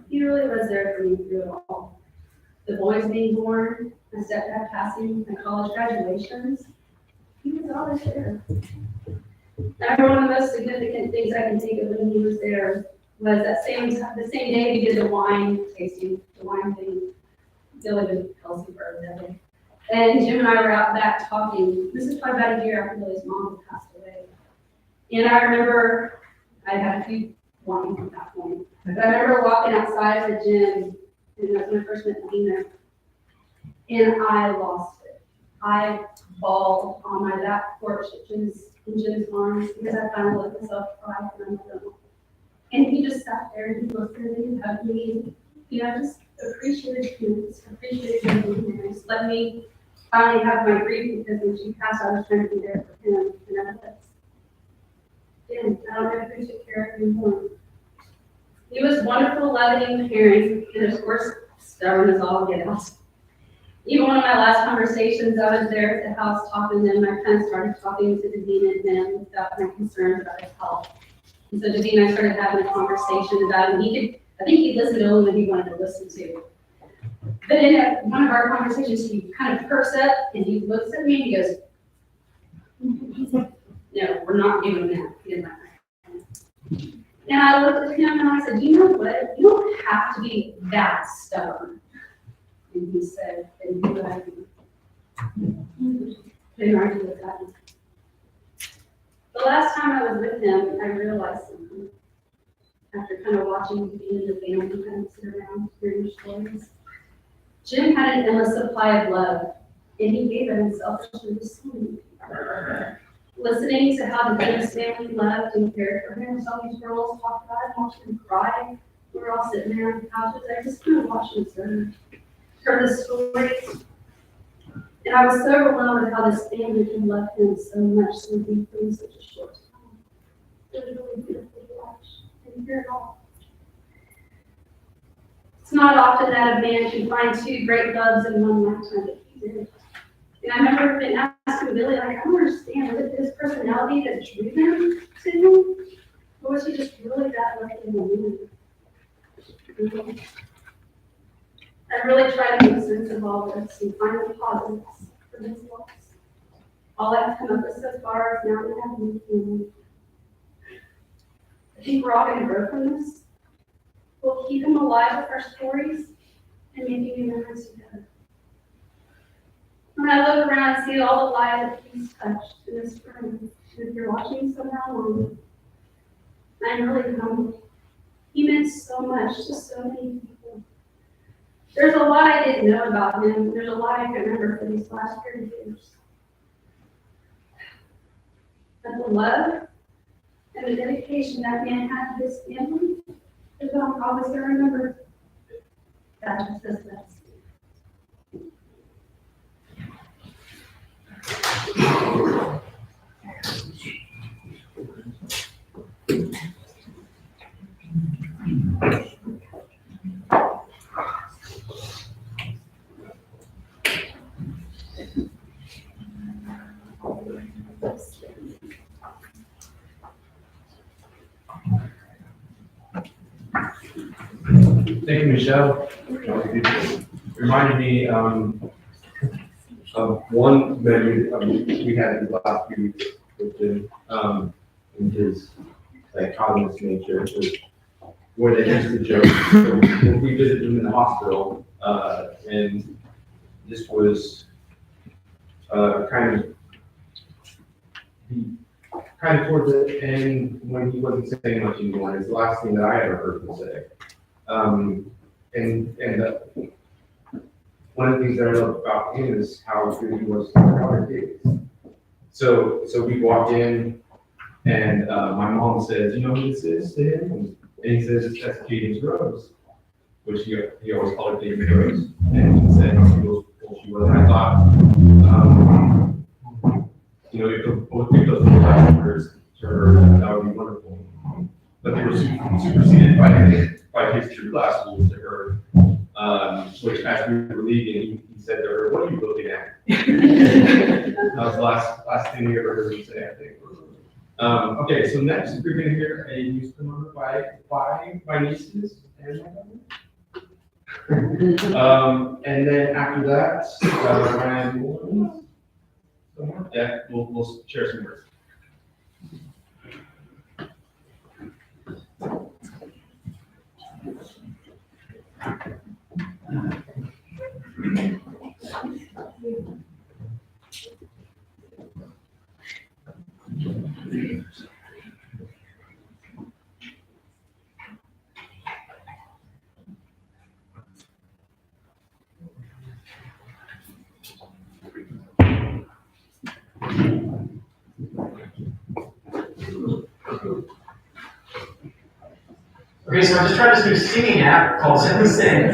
S4: He really was there for me through it all. The boys being born, my stepdad passing, my college graduations. He was always there. I remember one of the most significant things I can think of when he was there was the same day we did the wine tasting, the wine thing. Billy was Kelsey for that day. And Jim and I were out back talking. This is probably about a year after Billy's mom had passed away. And I remember I had a few wines at that point. But I remember walking outside the gym, and that's when I first met Dina, and I lost it. I bawled on my back porch in Jim's arms because I finally let myself cry for him. And he just sat there and he looked at me and hugged me. You know, just appreciated him, appreciated him. Just let me finally have my grief, because when she passed, I was trying to be there for him. And I was. And I don't know who took care of him more. He was wonderful, loving, caring, and of course, stubborn as all get out. Even one of my last conversations, I was there at the house talking to them. I kind of started talking to Davina and him about my concerns about his health. And so Davina and I started having a conversation about him. I think he listened to only when he wanted to listen to. But in one of our conversations, he kind of perks up and he looks at me and he goes, no, we're not doing that. He didn't like that. And I looked at him and I said, you know what? You don't have to be that stubborn. And he said, and he I didn't argue with that. The last time I was with him, I realized something. After kind of watching being in the family kind of sit around hearing stories. Jim had an endless supply of love, and he gave it unselfishly to so many people. Listening to how the James family loved and cared for him, saw these girls talk about it, watched him cry. We were all sitting there on the couches. I just kind of watched him heard the stories. And I was so overwhelmed with how this family can love him so much, so deeply in such a short time. It was really beautiful to watch and hear it all. It's not often that a man can find 2 great loves in one lifetime, but he did. And I remember been asking Billy, like, I don't understand, was it his personality that drew him to him? Or was he just really that lucky in the moment? I really try to make sense of all this and find the positives for this loss. All I've come up with so far is now we have a new family. I think we're all going to grow from this. We'll keep him alive with our stories and making new memories together. When I look around and see all the lives that he's touched in this room, and if you're watching somehow alone, I'm really humbled. He meant so much to so many people. There's a lot I didn't know about him. There's a lot I can remember for these last 30 years. But the love and the dedication that man had to his family is what I'm always going to remember. That just says that.
S7: Thank you, Michelle. It reminded me of one memory we had in the last few weeks with Jim, in his dichotomous nature, where they used to joke. So we visited him in the hospital, and this was kind of towards the end when he wasn't saying much anymore. It's the last thing that I ever heard him say. One of the things that I love about him is how good he was to our kids. So we walked in, and my mom says, "You know who this is to him?" And he says, "That's Cadence Rose," which he always called her Cadence Rose. And he said how cool she was. And I thought, if both give those words to her, that would be wonderful. But they were superseded by his true last words to her, which as we were leaving, he said to her, "What are you looking at?" That was the last thing we ever heard him say, I think. Okay, so next we're going to hear a music number by my nieces and my family. And then after that, we'll share some words.
S8: Okay, so I'm just trying this new singing app called Simply Sing.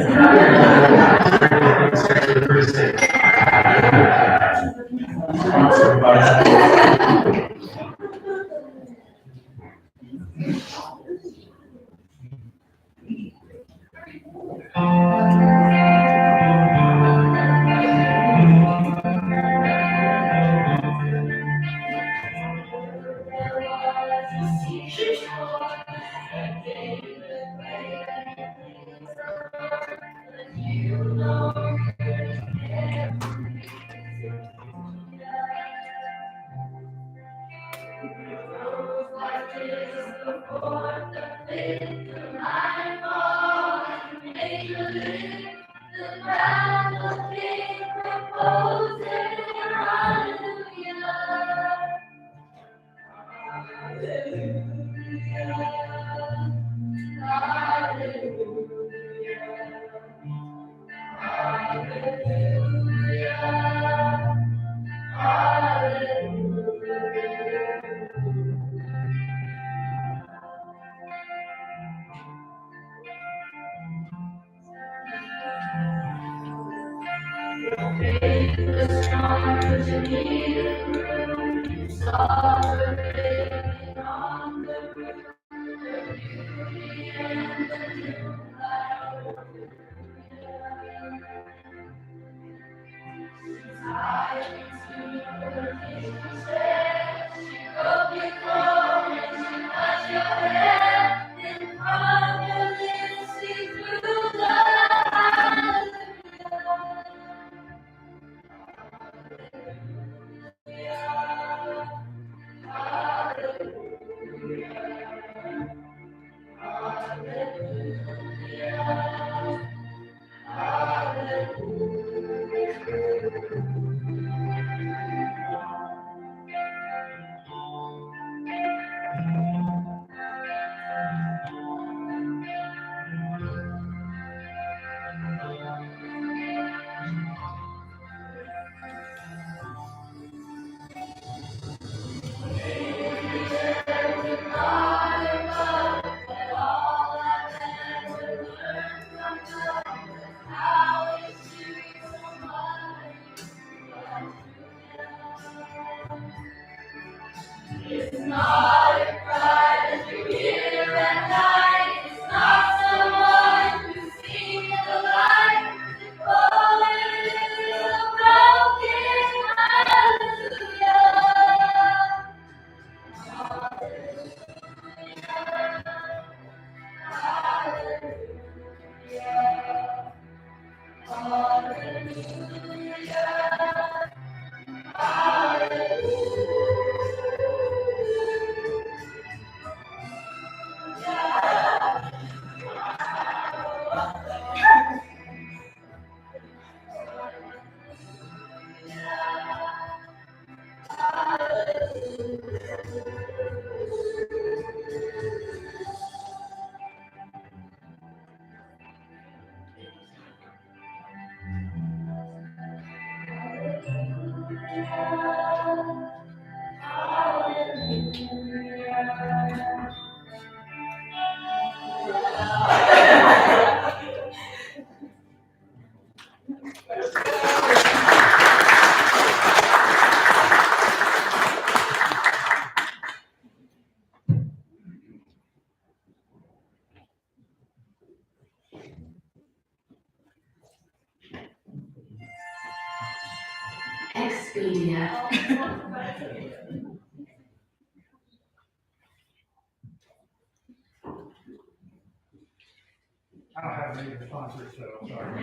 S8: I don't have any sponsors, so sorry.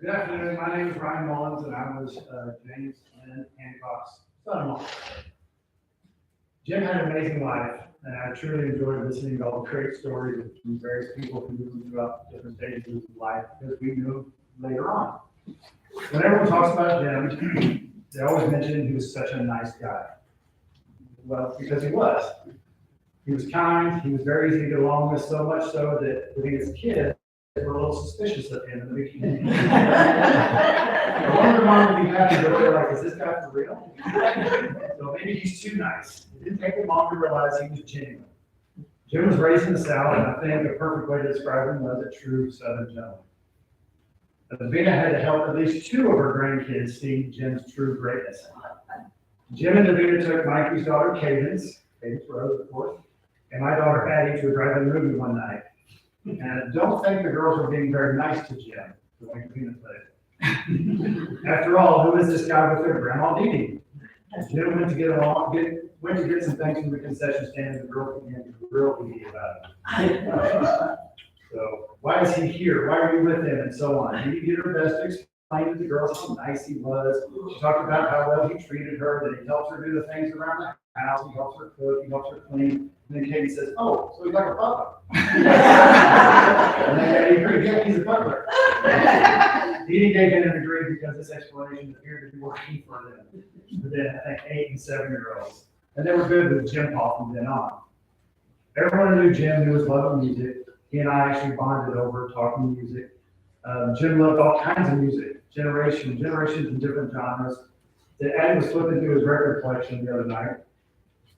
S8: Good afternoon. My name is Ryan Mullins, and I was James and Hancock's son-in-law. Jim had an amazing life, and I truly enjoyed listening to all the great stories from various people who moved throughout different stages of life, because we knew later on. When everyone talks about Jim, they always mention he was such a nice guy. Well, because he was. He was kind, he was very easy to get along with, so much so that when he was a kid, they were a little suspicious of him in the beginning. I wonder mom would be happy, but they're like, is this guy for real? So maybe he's too nice. It didn't take him long to realize he was genuine. Jim was raised in the South, and I think the perfect way to describe him was a true Southern gentleman. Davina had to help at least two of her grandkids see Jim's true greatness. Jim and Davina took Mikey's daughter, Cadence Rose, of course, and my daughter Addie to a drive-in movie one night. And I don't think the girls were being very nice to Jim, the way Davina put it. After all, who is this guy with their grandma Dee Dee? Jim went to get some things from the concession stand, and the girl began to grill Dee Dee about it. So, why is he here? Why are you with him? And so on. Dee Dee did her best to explain to the girls how nice he was. She talked about how well he treated her, that he helps her do the things around the house, he helps her cook, he helps her clean. And then Katie says, oh, so he's like a butler. And then Katie agreed, yeah, he's a butler. Dee Dee gave in and agreed because this explanation appeared to be working for them. But then I think 8 and 7-year-olds. And they were good with Jim Paul from then on. Everyone who knew Jim knew his love of music. He and I actually bonded over talking music. Jim loved all kinds of music, generations in different genres. Addie was flipping through his record collection the other night.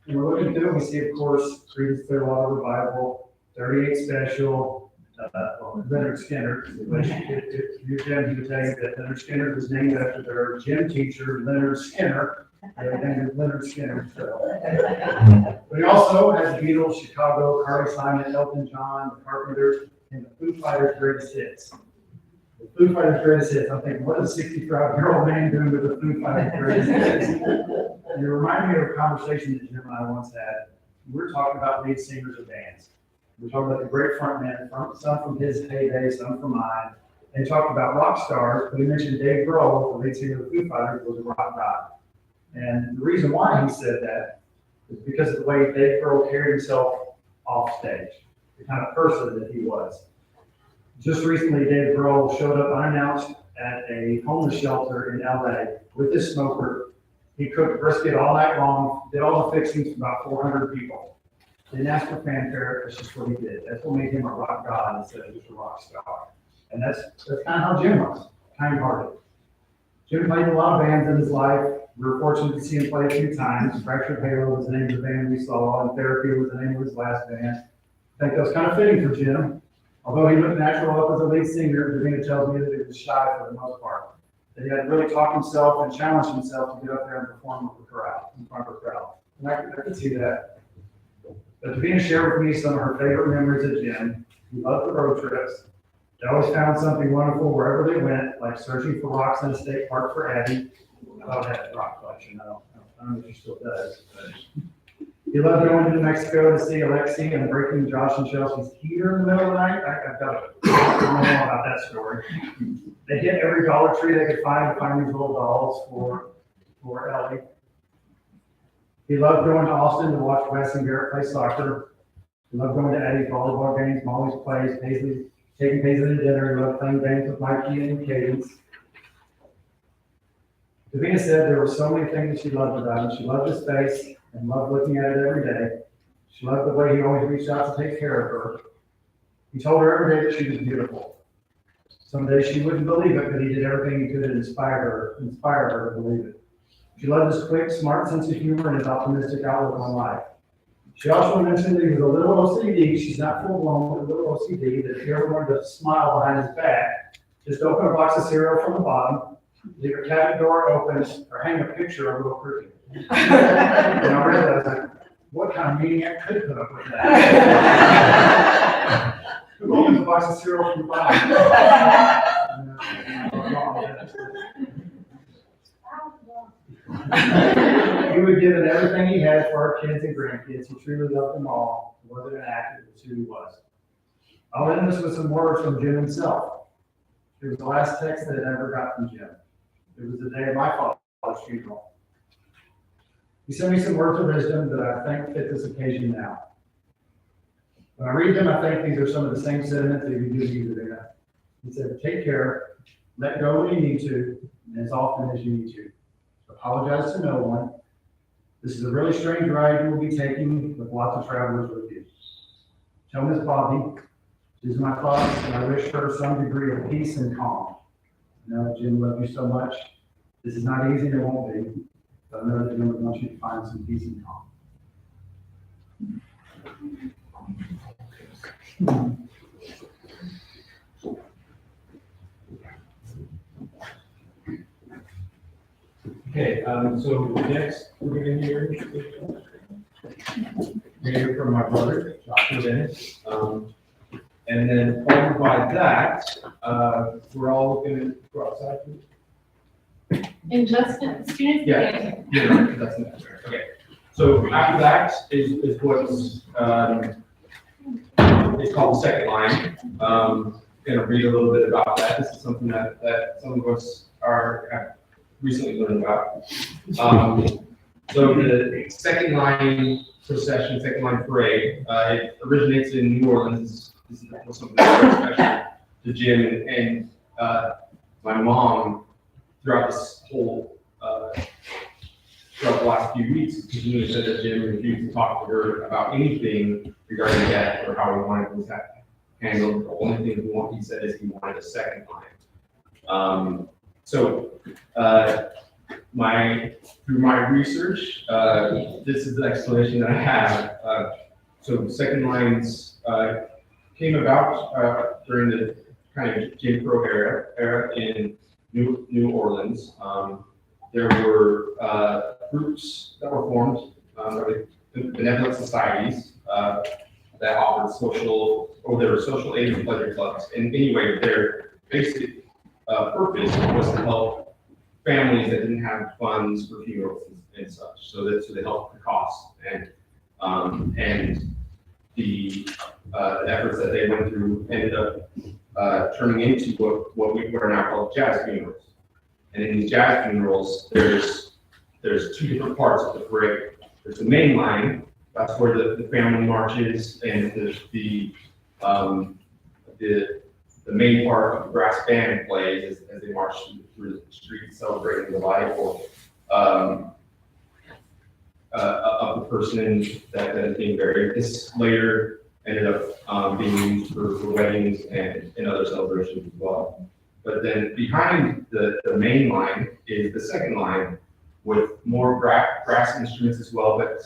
S8: And we're looking through it, we see, of course, Creedence Clearwater Revival, 38 Special, Leonard Skinner, which if you're Jim, he would tell you that Leonard Skinner was named after their gym teacher, Leonard Skinner. They named him Leonard Skinner. So. But he also has the Beatles, Chicago, Carly Simon, Elton John, the Carpenters, and the Foo Fighters' greatest hits. The Foo Fighters' greatest hits. I'm thinking, what is a 65-year-old man doing with the Foo Fighters' greatest hits? And you remind me of a conversation that Jim and I once had. We were talking about lead singers of bands. We were talking about the great frontmen, some from his heyday, some from mine. And he talked about rock stars, but he mentioned Dave Grohl, the lead singer of the Foo Fighters, was a rock god. And the reason why he said that is because of the way Dave Grohl carried himself off stage. the kind of person that he was. Just recently, Dave Grohl showed up unannounced at a homeless shelter in LA with his smoker. He cooked brisket all night long, did all the fixings for about 400 people. Didn't ask for fanfare, that's just what he did. That's what made him a rock god instead of just a rock star. And that's kind of how Jim was, kind-hearted. Jim played in a lot of bands in his life. We were fortunate to see him play a few times. Fractured Halo was the name of the band we saw, and Therapy was the name of his last band. I think that was kind of fitting for Jim. Although he looked natural up as a lead singer, Davina tells me that he was shy for the most part. That he had to really talk himself and challenge himself to get up there and perform with the crowd, in front of the crowd. And I could see that. But Davina shared with me some of her favorite memories of Jim. He loved the road trips. They always found something wonderful wherever they went, like searching for rocks in a state park for Abby. I thought it had a rock collection. I don't know if she still does. But he loved going to New Mexico to see Alexi and breaking Josh and Chelsea's heater in the middle of the night. I've got to know more about that story. They hit every Dollar Tree they could find to find these little dolls for Ellie. He loved going to Austin to watch Wes and Garrett play soccer. He loved going to Eddie's volleyball games, Molly's plays, taking Paisley to dinner. He loved playing games with Mikey and Cadence. Davina said there were so many things that she loved about him. She loved his face and loved looking at it every day. She loved the way he always reached out to take care of her. He told her every day that she was beautiful. Some days she wouldn't believe it, but he did everything he could to inspire her to believe it. She loved his quick, smart sense of humor and his optimistic outlook on life. She also mentioned that he was a little OCD. She's not full blown, but a little OCD, that if you ever wanted to smile behind his back, just open a box of cereal from the bottom, leave your cabinet door open, or hang a picture of a little cricket. And I realized, like, what kind of maniac could put up with that? Who opens a box of cereal from the bottom? He would give it everything he had for our kids and grandkids. He truly loved them all. He wasn't an actor, it's who he was. I'll end this with some words from Jim himself. It was the last text that I ever got from Jim. It was the day of my father's funeral. He sent me some words of wisdom that I think fit this occasion now. When I read them, I think these are some of the same sentiments that he gives you today. He said, take care, let go when you need to, and as often as you need to. Apologize to no one. This is a really strange ride you will be taking with lots of travelers with you. Tell Miss Bobby, these are my thoughts, and I wish her some degree of peace and calm. I know Jim loved you so much. This is not easy, and it won't be, but I know that Jim wants you to find some peace and calm.
S7: Okay, so next we're going to hear from my brother, Dr. Dennis. And then followed by that, we're all going to go outside.
S9: And Justin, students.
S7: Yeah, right, that's next. Okay. So after that is what's it's called the second line. Going to read a little bit about that. This is something that some of us have recently learned about. So the second line procession, second line parade, it originates in New Orleans. This is something that's very special to Jim and my mom throughout this whole throughout the last few weeks. Continually said that Jim refused to talk to her about anything regarding death or how he wanted this handled. The only thing he said is he wanted a second line. Through my research, this is the explanation that I have. So second lines came about during the kind of Jim Crow era in New Orleans. There were groups that were formed, benevolent societies that offered there were social aid and pleasure clubs. And anyway, their basic purpose was to help families that didn't have funds for funerals and such, so they helped the cost and the efforts that they went through ended up turning into what are now called jazz funerals. And in these jazz funerals, there's two different parts of the parade. There's the main line, That's where the family marches and the main part of the brass band plays as they march through the streets celebrating the life of the person that is being buried. This later ended up being used for weddings and other celebrations as well. But then behind the main line is the second line with more brass instruments as well, but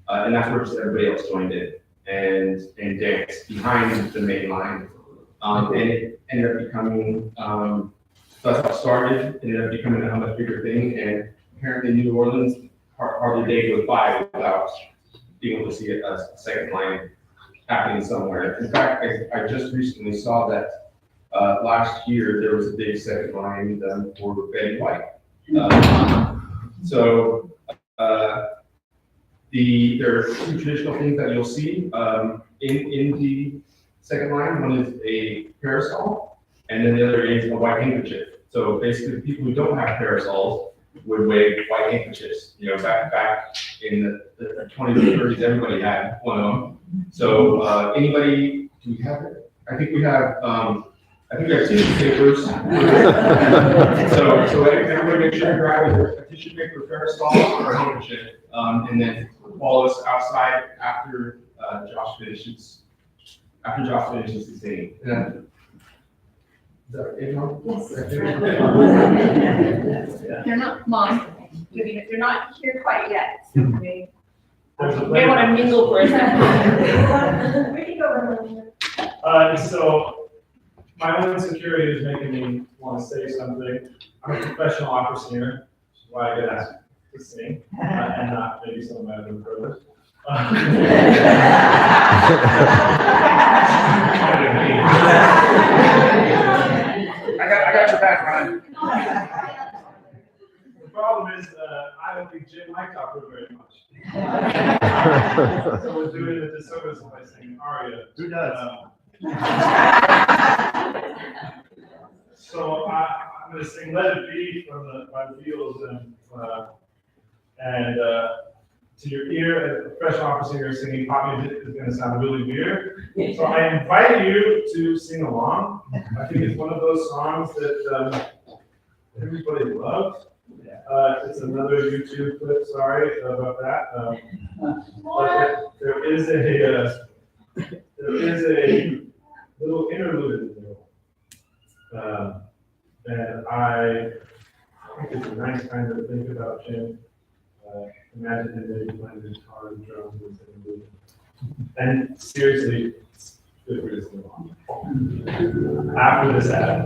S7: and that's where just everybody else joined in and danced behind the main line. And it ended up becoming, that's how it started. It ended up becoming a much bigger thing. And apparently New Orleans, hardly a day goes by without being able to see a second line happening somewhere. In fact, I just recently saw that last year there was a big second line done for Betty White. There are two traditional things that you'll see in the second line. One is a parasol, and then the other is a white handkerchief. So basically, the people who don't have parasols would wave white handkerchiefs. You know, back in the 20s and 30s, everybody had one of them. So anybody, do we have it? I think we have tissue papers. so everybody make sure you grab a tissue paper, parasol, or a handkerchief, and then follow us outside after Josh finishes the singing. Is that it, Mom?
S5: Yes. They're not, Mom, they're not here quite yet. So they want to mingle for a second. Where do you go,
S10: So my own insecurity is making me want to say something. I'm a professional opera singer, which is why I get asked to sing, and not maybe some of my other brothers. I got your back, Ryan. The problem is, I don't think Jim liked opera very much. So we're doing a disservice by singing aria.
S8: Who does?
S10: So I'm going to sing "Let It Be" from by the Beatles, and to your ear, a professional opera singer singing pop music is going to sound really weird. So I invite you to sing along. I think it's one of those songs that everybody loves. It's another YouTube clip. Sorry about that. But there is a little interlude in the middle. And I think it's a nice time to think about Jim. Imagine him maybe playing the guitar and drums and singing. And seriously, it's good for this long. After this ad.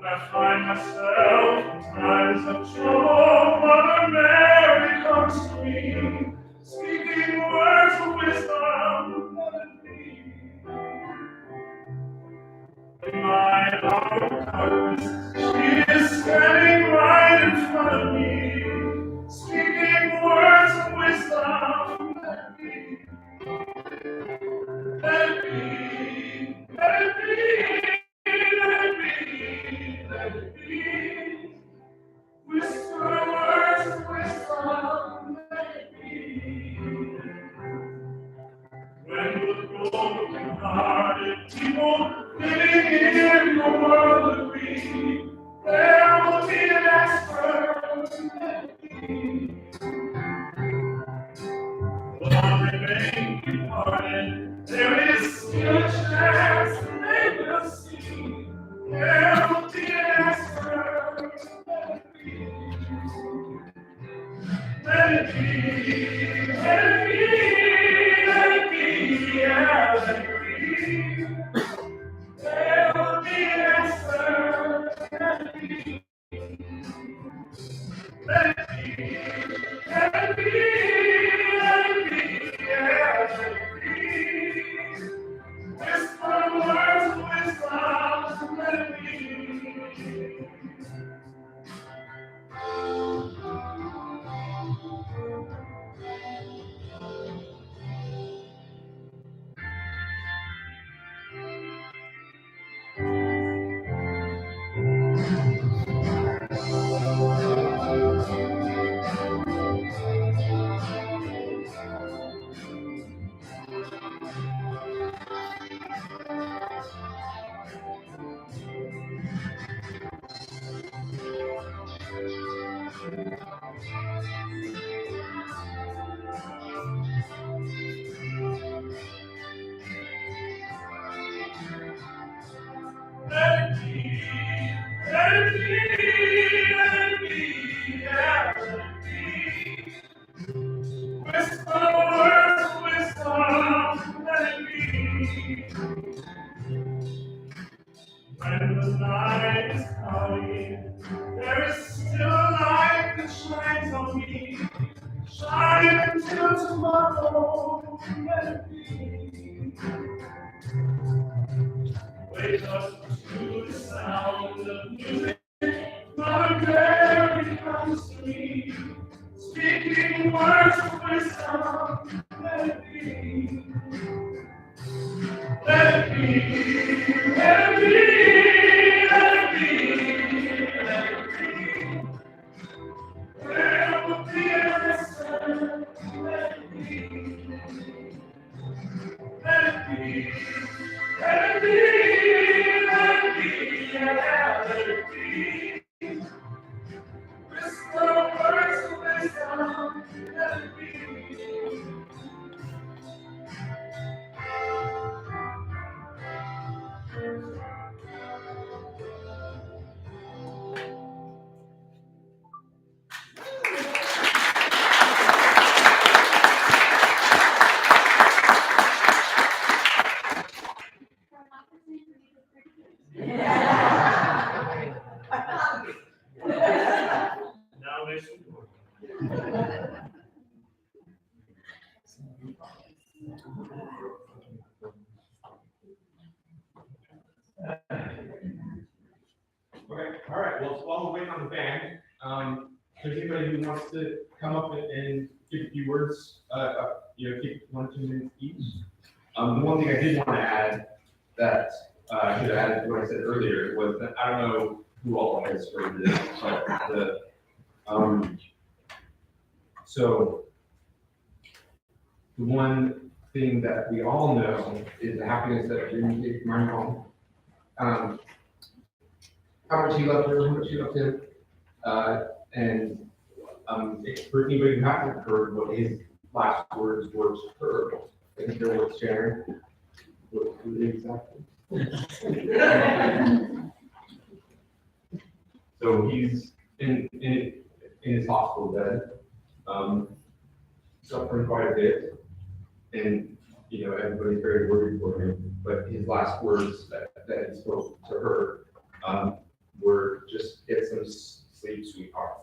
S10: I find myself in times of trouble, Mother Mary comes to me, speaking words of wisdom. In my darkness, she is standing right in front of me, speaking words of wisdom. Let it be, let it be, let it be, let it be. Whisper words of wisdom, let it be. When the broken-hearted people living in the world agree, there will be an answer, let it be. While they may be parted, there is still a chance that they will see. There will be an answer, let it be. Let it be, let it be, let it be, yeah, let it be. There will be an answer, let it be. Let it be, let it be, let it be, yeah, let it be. let it be. Let it be, let it be, let it be, yeah, let it be. Whisper words of wisdom, let it be. When the night is cloudy, there is still a light that shines on me. Shine until tomorrow, let it be. Wake up to the sound of music. Mother Mary comes to me, speaking words of wisdom. Let it be. Let it be. Let it be. Let it be. Let it be. Where will be a listen? Let it be. Let it be. Let it be. Let it be. Yeah, let it be. Whisper words of wisdom, let it be. Now listen. Okay, all right. Well, while we're waiting on the band, if there's anybody who wants to come up and give a few words, take 1 or 2 minutes each. The one thing I did want to add that I should have added to what I said earlier was that I don't know who all has heard this, but so the one thing that we all know is the happiness that brings you from our home. How much he loved her, how much she loved him. And for anybody who hasn't heard what his last words were to her, I think they're worth sharing. What were they exactly? So he's in his hospital bed, suffering quite a bit, and everybody's very worried for him. But his last words that he spoke to her were just get some sleep, sweetheart,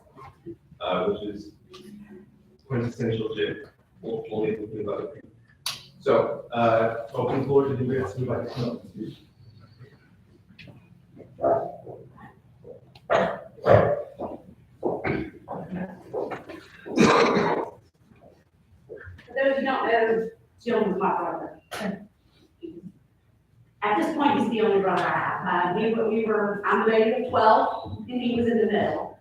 S10: which is quintessential Jim. Only thinking about it. So, open the floor to the minutes. Who'd like to come up?
S4: For those who don't know, Jim was my brother. At this point, he's the only brother I have. I'm the baby of 12, and he was in the middle.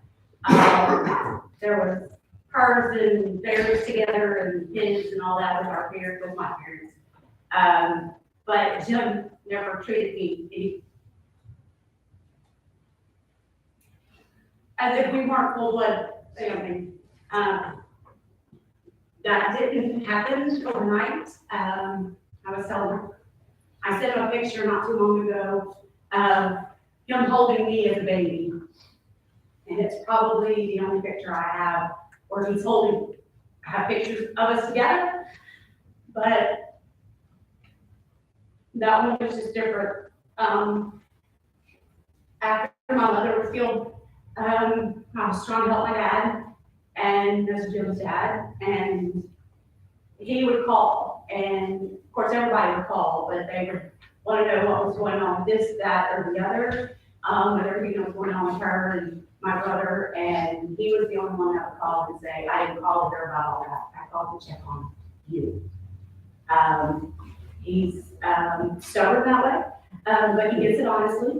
S4: There was hers and theirs together, and his and all that with our parents, with my parents. But Jim never treated me as if we weren't full-blood family. That didn't happen overnight. I was telling I sent him a picture not too long ago of him holding me as a baby. And it's probably the only picture I have where he's holding, I have pictures of us together, but that one was just different. After my mother was killed, I was trying to help my dad, and this was Jim's dad, and he would call, and of course everybody would call, but they would want to know what was going on with this, that, or the other, whatever you know was going on with her and my brother, and he was the only one that would call and say, I didn't call her about all that, I called to check on you. He's stubborn that way, but he gets it honestly.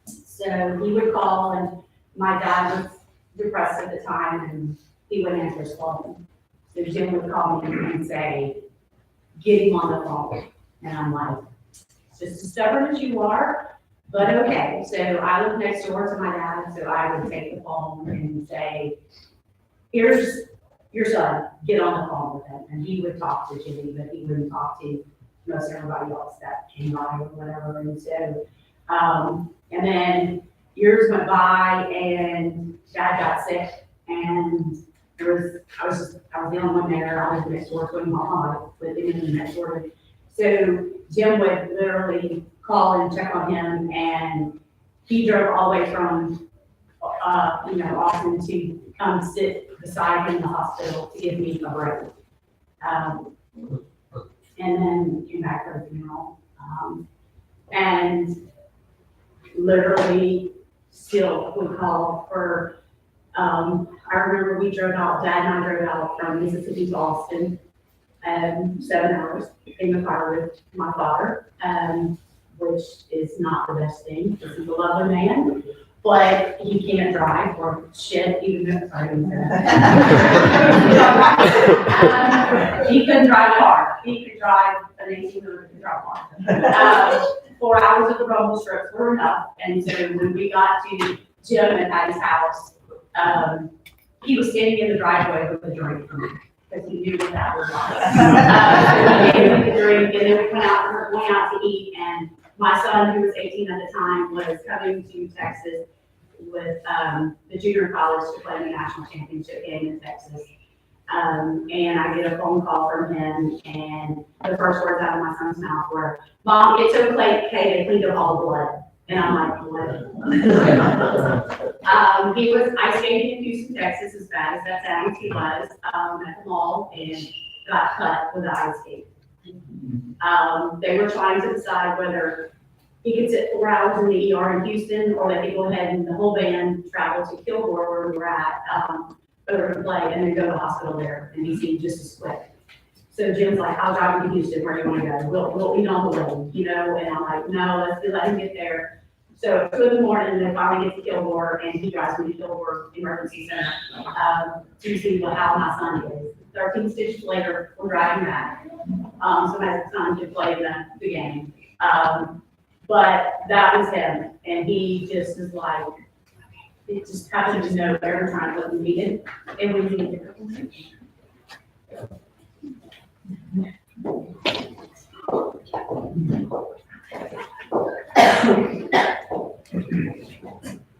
S4: So he would call, and my dad was depressed at the time, and he wouldn't answer his phone. So Jim would call me and say, get him on the phone. And I'm like, just as stubborn as you are, but okay. So I lived next door to my dad, so I would take the phone and say, here's your son, get on the phone with him. And he would talk to Jimmy, but he wouldn't talk to most everybody else that came by or whatever. And so, and then years went by and Dad got sick, and I was the only one there. I was next door to him, I lived in the next door. So Jim would literally call and check on him, and he drove all the way from, Austin to come sit beside him in the hospital to give me a break. And then came back for the funeral. And literally still would call for, I remember we drove out, Dad and I drove out from Mississippi to Austin, 7 hours in the car with my father, which is not the best thing, because he's a lovely man, but he can't drive or shit, even though, sorry, he couldn't drive a car. He could drive an 1800 to drive a car. 4 hours of the rumble strips were enough, and so when we got to Jim at his house, he was standing in the driveway with a drink for me, because he knew what that was like. So he gave me the drink, and then we went out to eat, and my son, who was 18 at the time, was coming to Texas with the junior college to play in the national championship game in Texas. And I get a phone call from him, and the first words out of my son's mouth were, Mom, it's okay, they cleaned up all the blood. And I'm like, what? He was ice skating in Houston, Texas, as bad as that sounds. He was at the mall and got cut with the ice skate. They were trying to decide whether he could sit 4 hours in the ER in Houston, or they could go ahead and the whole band travel to Kilgore, where we were at, over to play, and then go to the hospital there, and he seemed just as quick. So Jim's like, I'll drive you to Houston, where do you want to go? We'll eat on the way, and I'm like, no, let him get there. So 2 in the morning, and then finally get to Kilgore, and he drives me to Kilgore Emergency Center to see how my son is. 13 stitches later, we're driving back. So my son could play the game. But that was him, and he just was like, it just happened to know every time what we needed, and we needed it.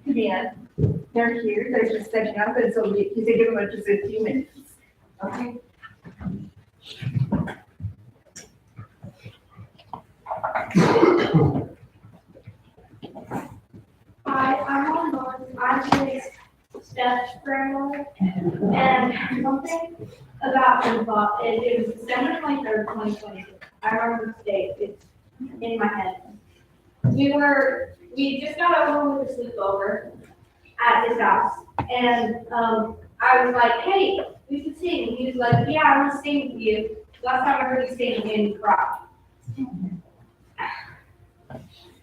S5: Yeah, they're here, they're just setting up, and so you can give them just a few minutes. Okay.
S11: Hi, I'm on North. I'm his step-grandmother, and something about Hancock, it was December 23rd, 2022. I remember the date, it's in my head. We just got over with a sleepover at his house, and I was like, hey, we should sing. And he was like, yeah, I want to sing with you. Last time I heard you sing, you made me cry.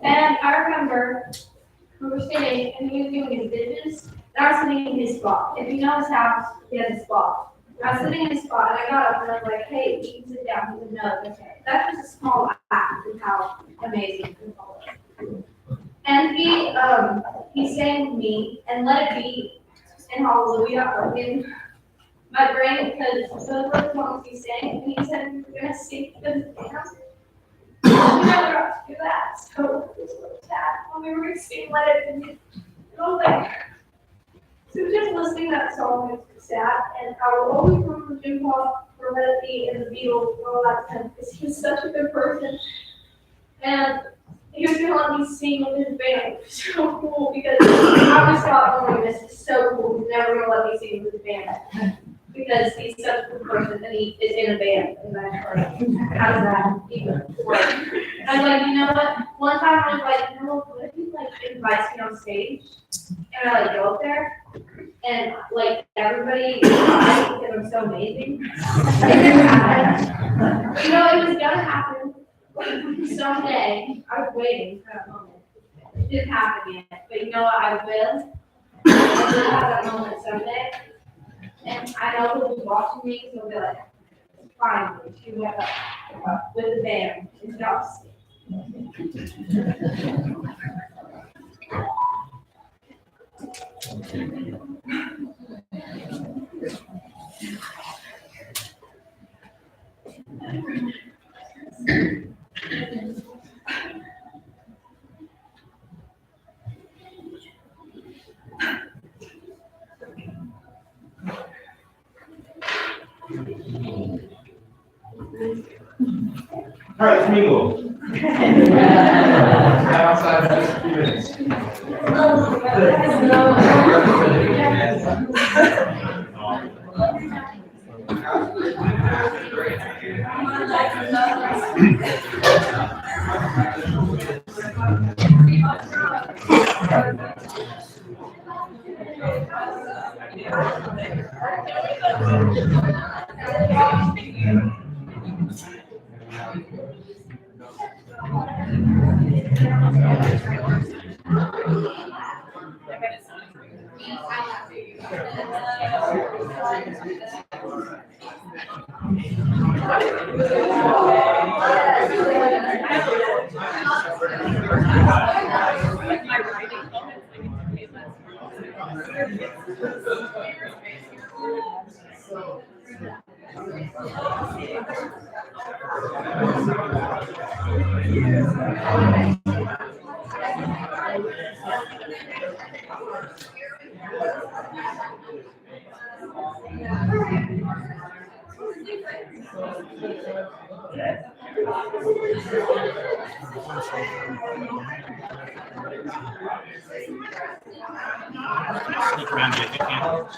S11: And I remember we were sitting, and he was doing his dishes, and I was sitting in his spot. If you know his house, he has a spot. I was sitting in his spot, and I got up, and I was like, hey, you can sit down. He said, no, it's okay. That's just a small act of how amazing football is. And he sang with me, and Let It Be, and Hallelujah, in my brain, because the first songs he sang, and he said we were going to sing because we never got to do that, so it was so sad when we were going to sing Let It Be. And I was like, so just listening to that song makes me sad, and I will always remember Jim Paul for Let It Be and the Beatles and all that stuff, because he was such a good person. And he was going to let me sing with his band. It was so cool, because I always thought, oh my goodness, it's so cool. He's never going to let me sing with his band. Because because he's such a cool person and he is in a band. And I'm like, how does that even work? And I'm like, you know what? One time I was like, no, what if he like invites me on stage and I like go up there and like everybody dies because I'm so amazing? It didn't happen. But, you know, it was gonna happen someday. I was waiting for that moment. It didn't happen yet, but you know what? I will. I will have that moment someday. And I know he'll be watching me, so he'll be like, finally, she went up with the band. It's us.
S7: All right, let's mingle. Outside for just a few minutes.
S1: Sneak around and get the camera.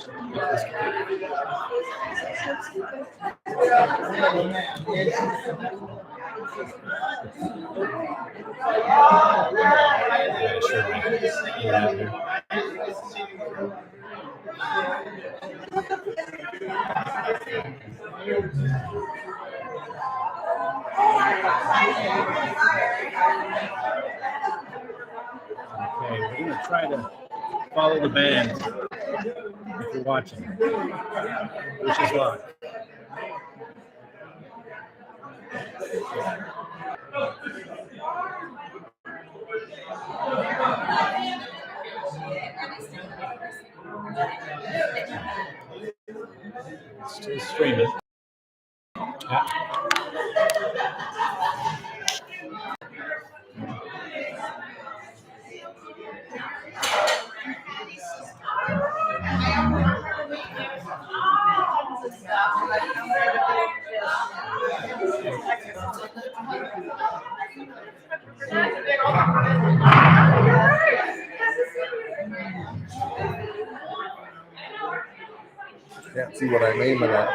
S1: Okay, we're going to try to follow the band if you're watching. Wish us luck. Still streaming. Yeah.
S3: Can't see what I'm aiming at.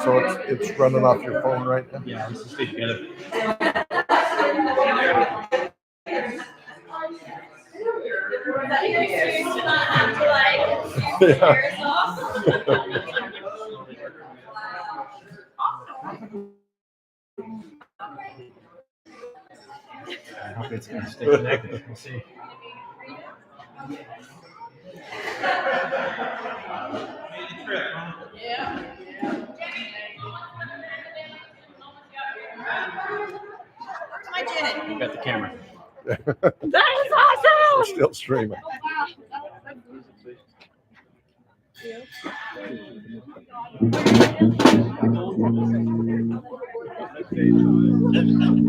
S3: So it's running off your phone right now?
S1: Yeah, let's just stay together. I hope it's going to stay connected. We'll see. You got the camera.
S2: That is awesome!
S3: We're still streaming.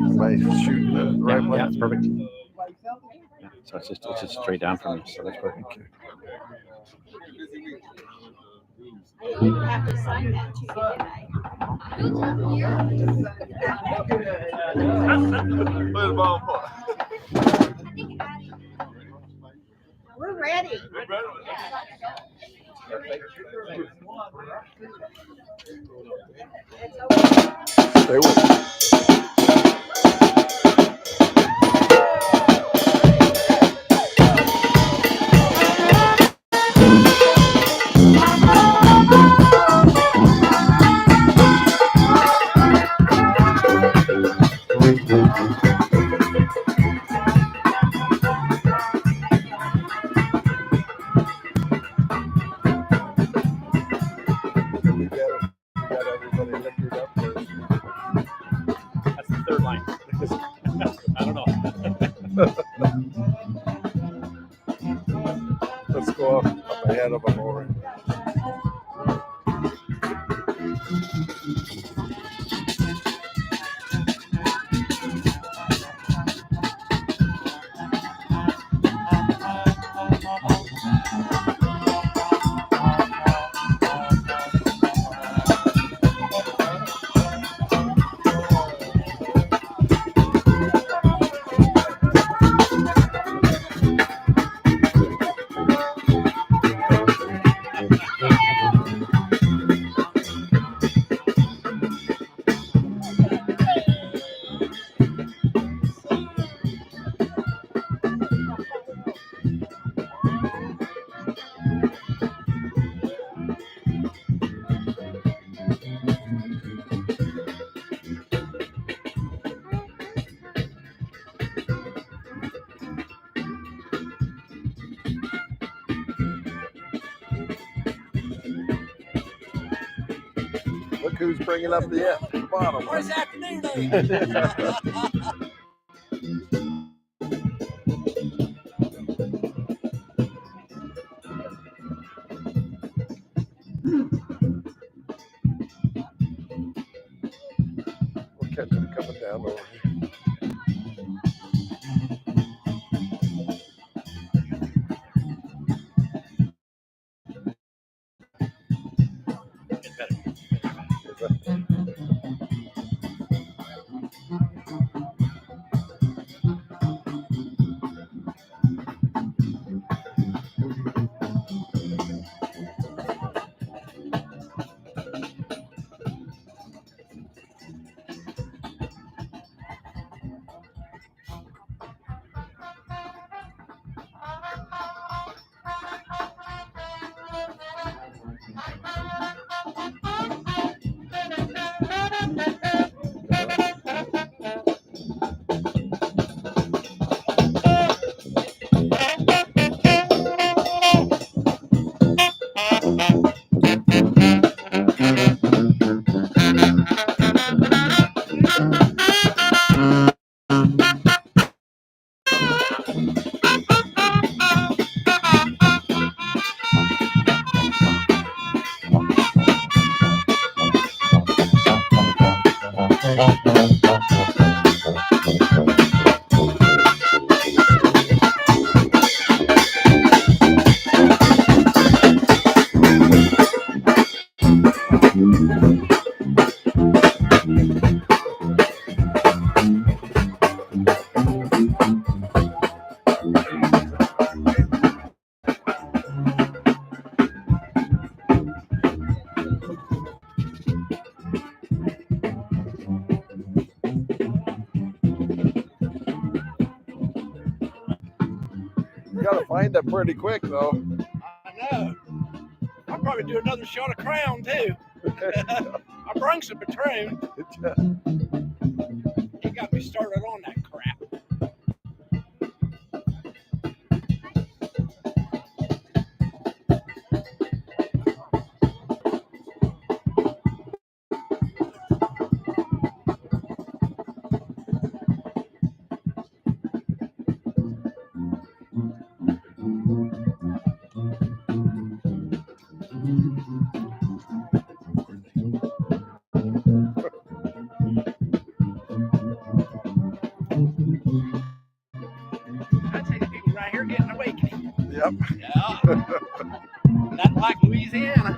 S3: Am I shooting the right way?
S1: Yeah, it's perfect. Yeah, so it's just straight down from you, so that's perfect.
S3: Okay.
S2: You have to sign that too, We're ready.
S3: Stay with me. You got everybody liquored up.
S1: That's the third line. I don't know.
S3: Let's go up ahead of them over. Look who's bringing up the bottom.
S12: Where's afternoon?
S3: We'll catch them coming down over here.
S1: Get better.
S3: You gotta find them pretty quick though.
S12: I know. I'll probably do another shot of Crown too. I bring some Patron. He got me started on that crap.
S3: Yep.
S12: Yeah. Not like Louisiana.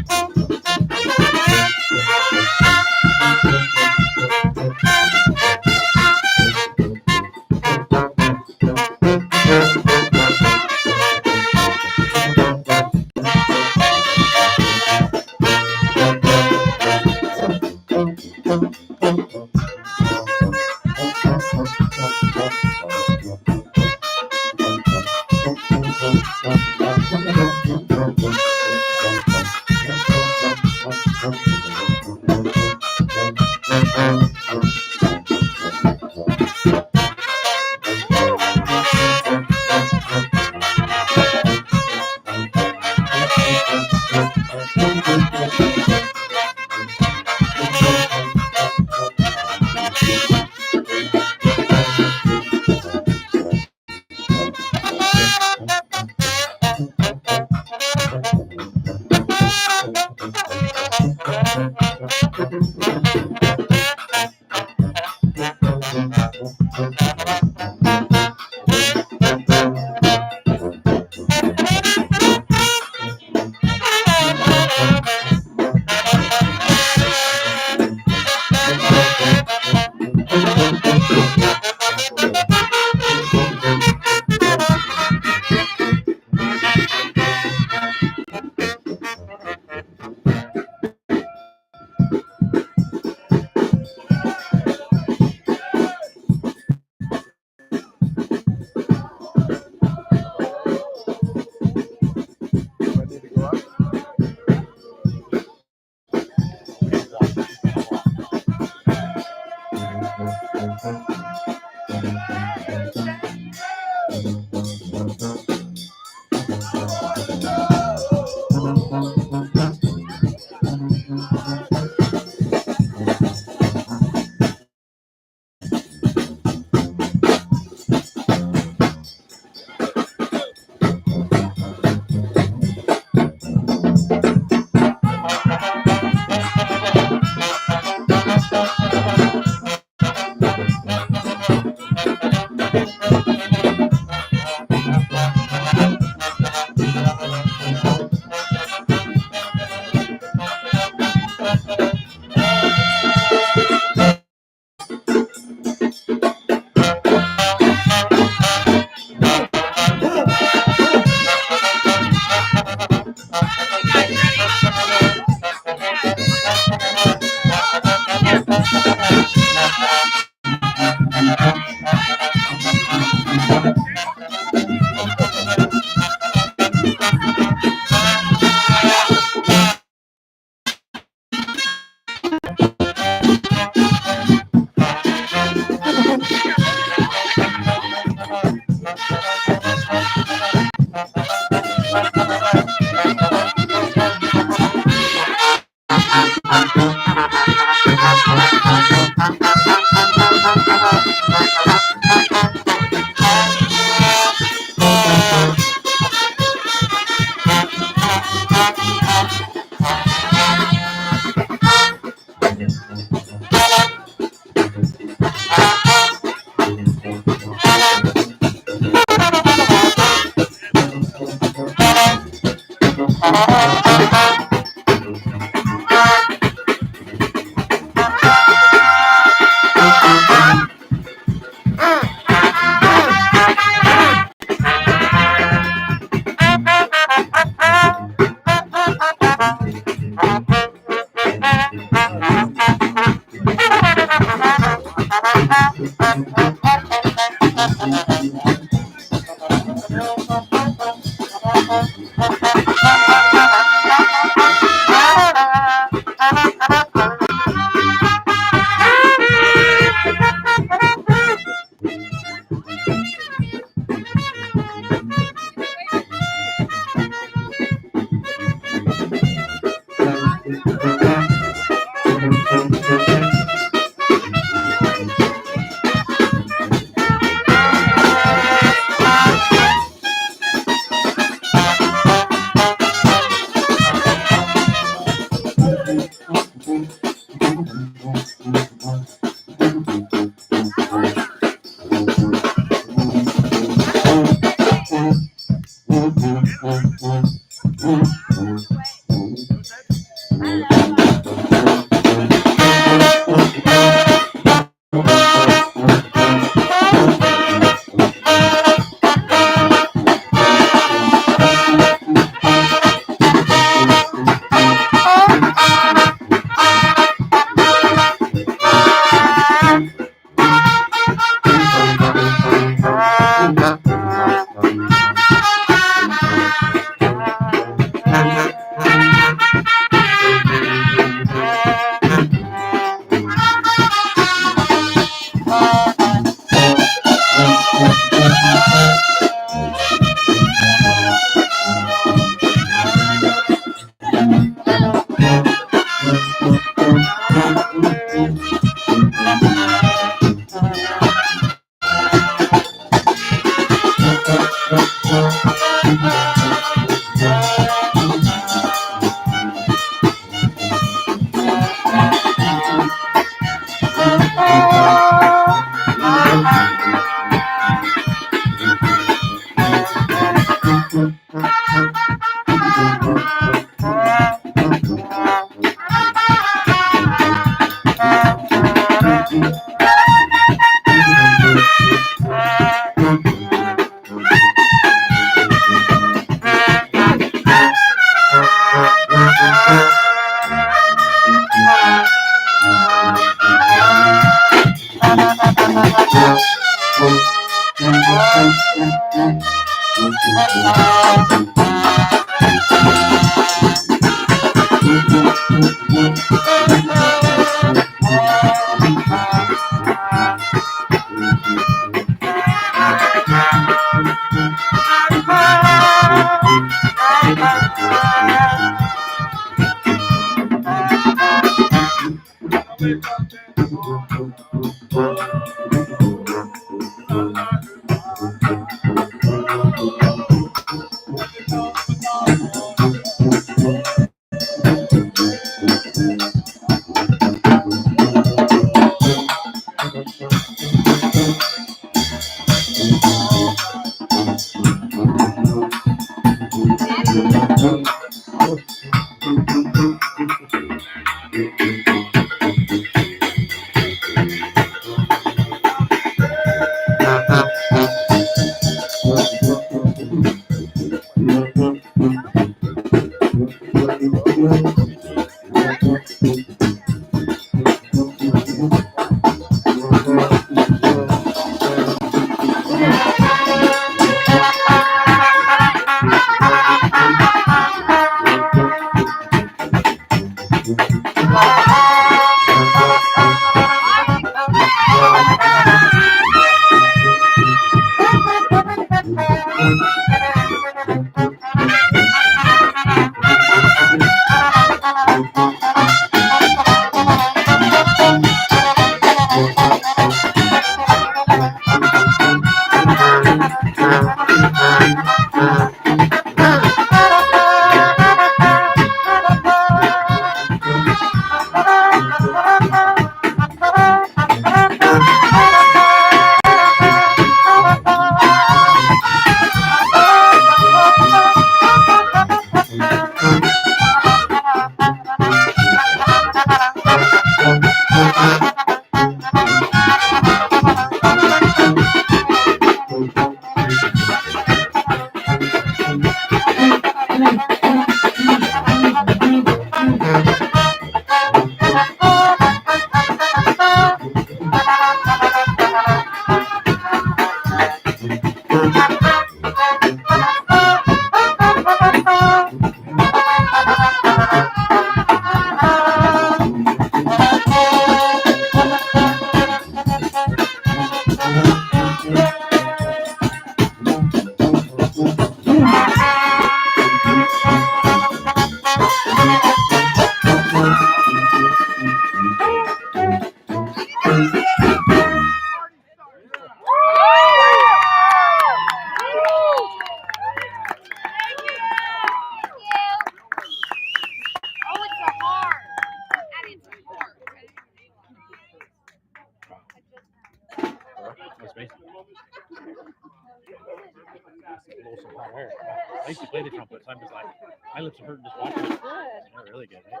S1: I used to play the trumpet, so I'm just like, my lips are hurting just watching it. They're really good, right?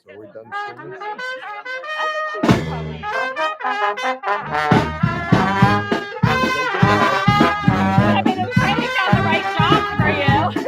S3: So we're done singing?
S2: I mean, I think that's the right job for you.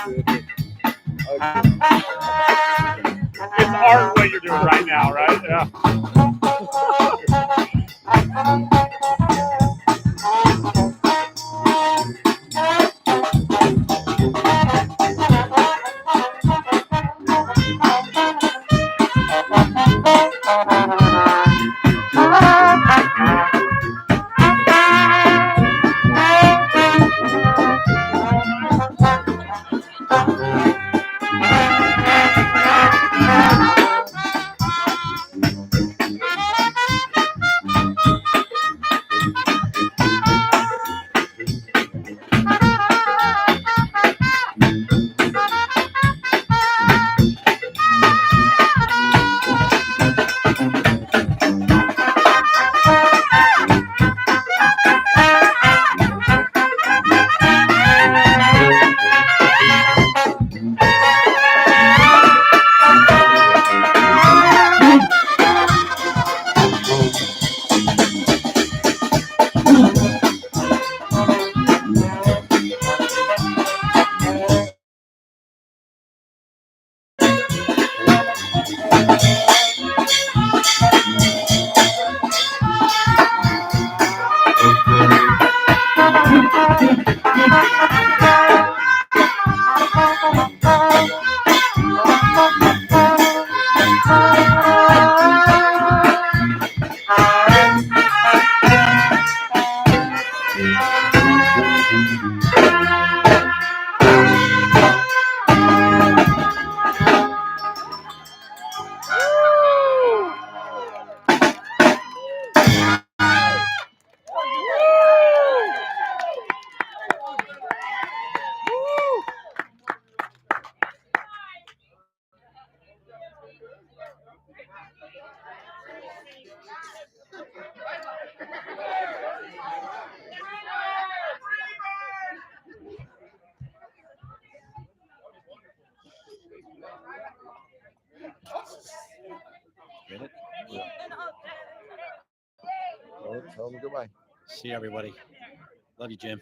S6: It's art what you're doing right now, right? Yeah.
S3: Tell them goodbye.
S13: See everybody. Love you, Jim.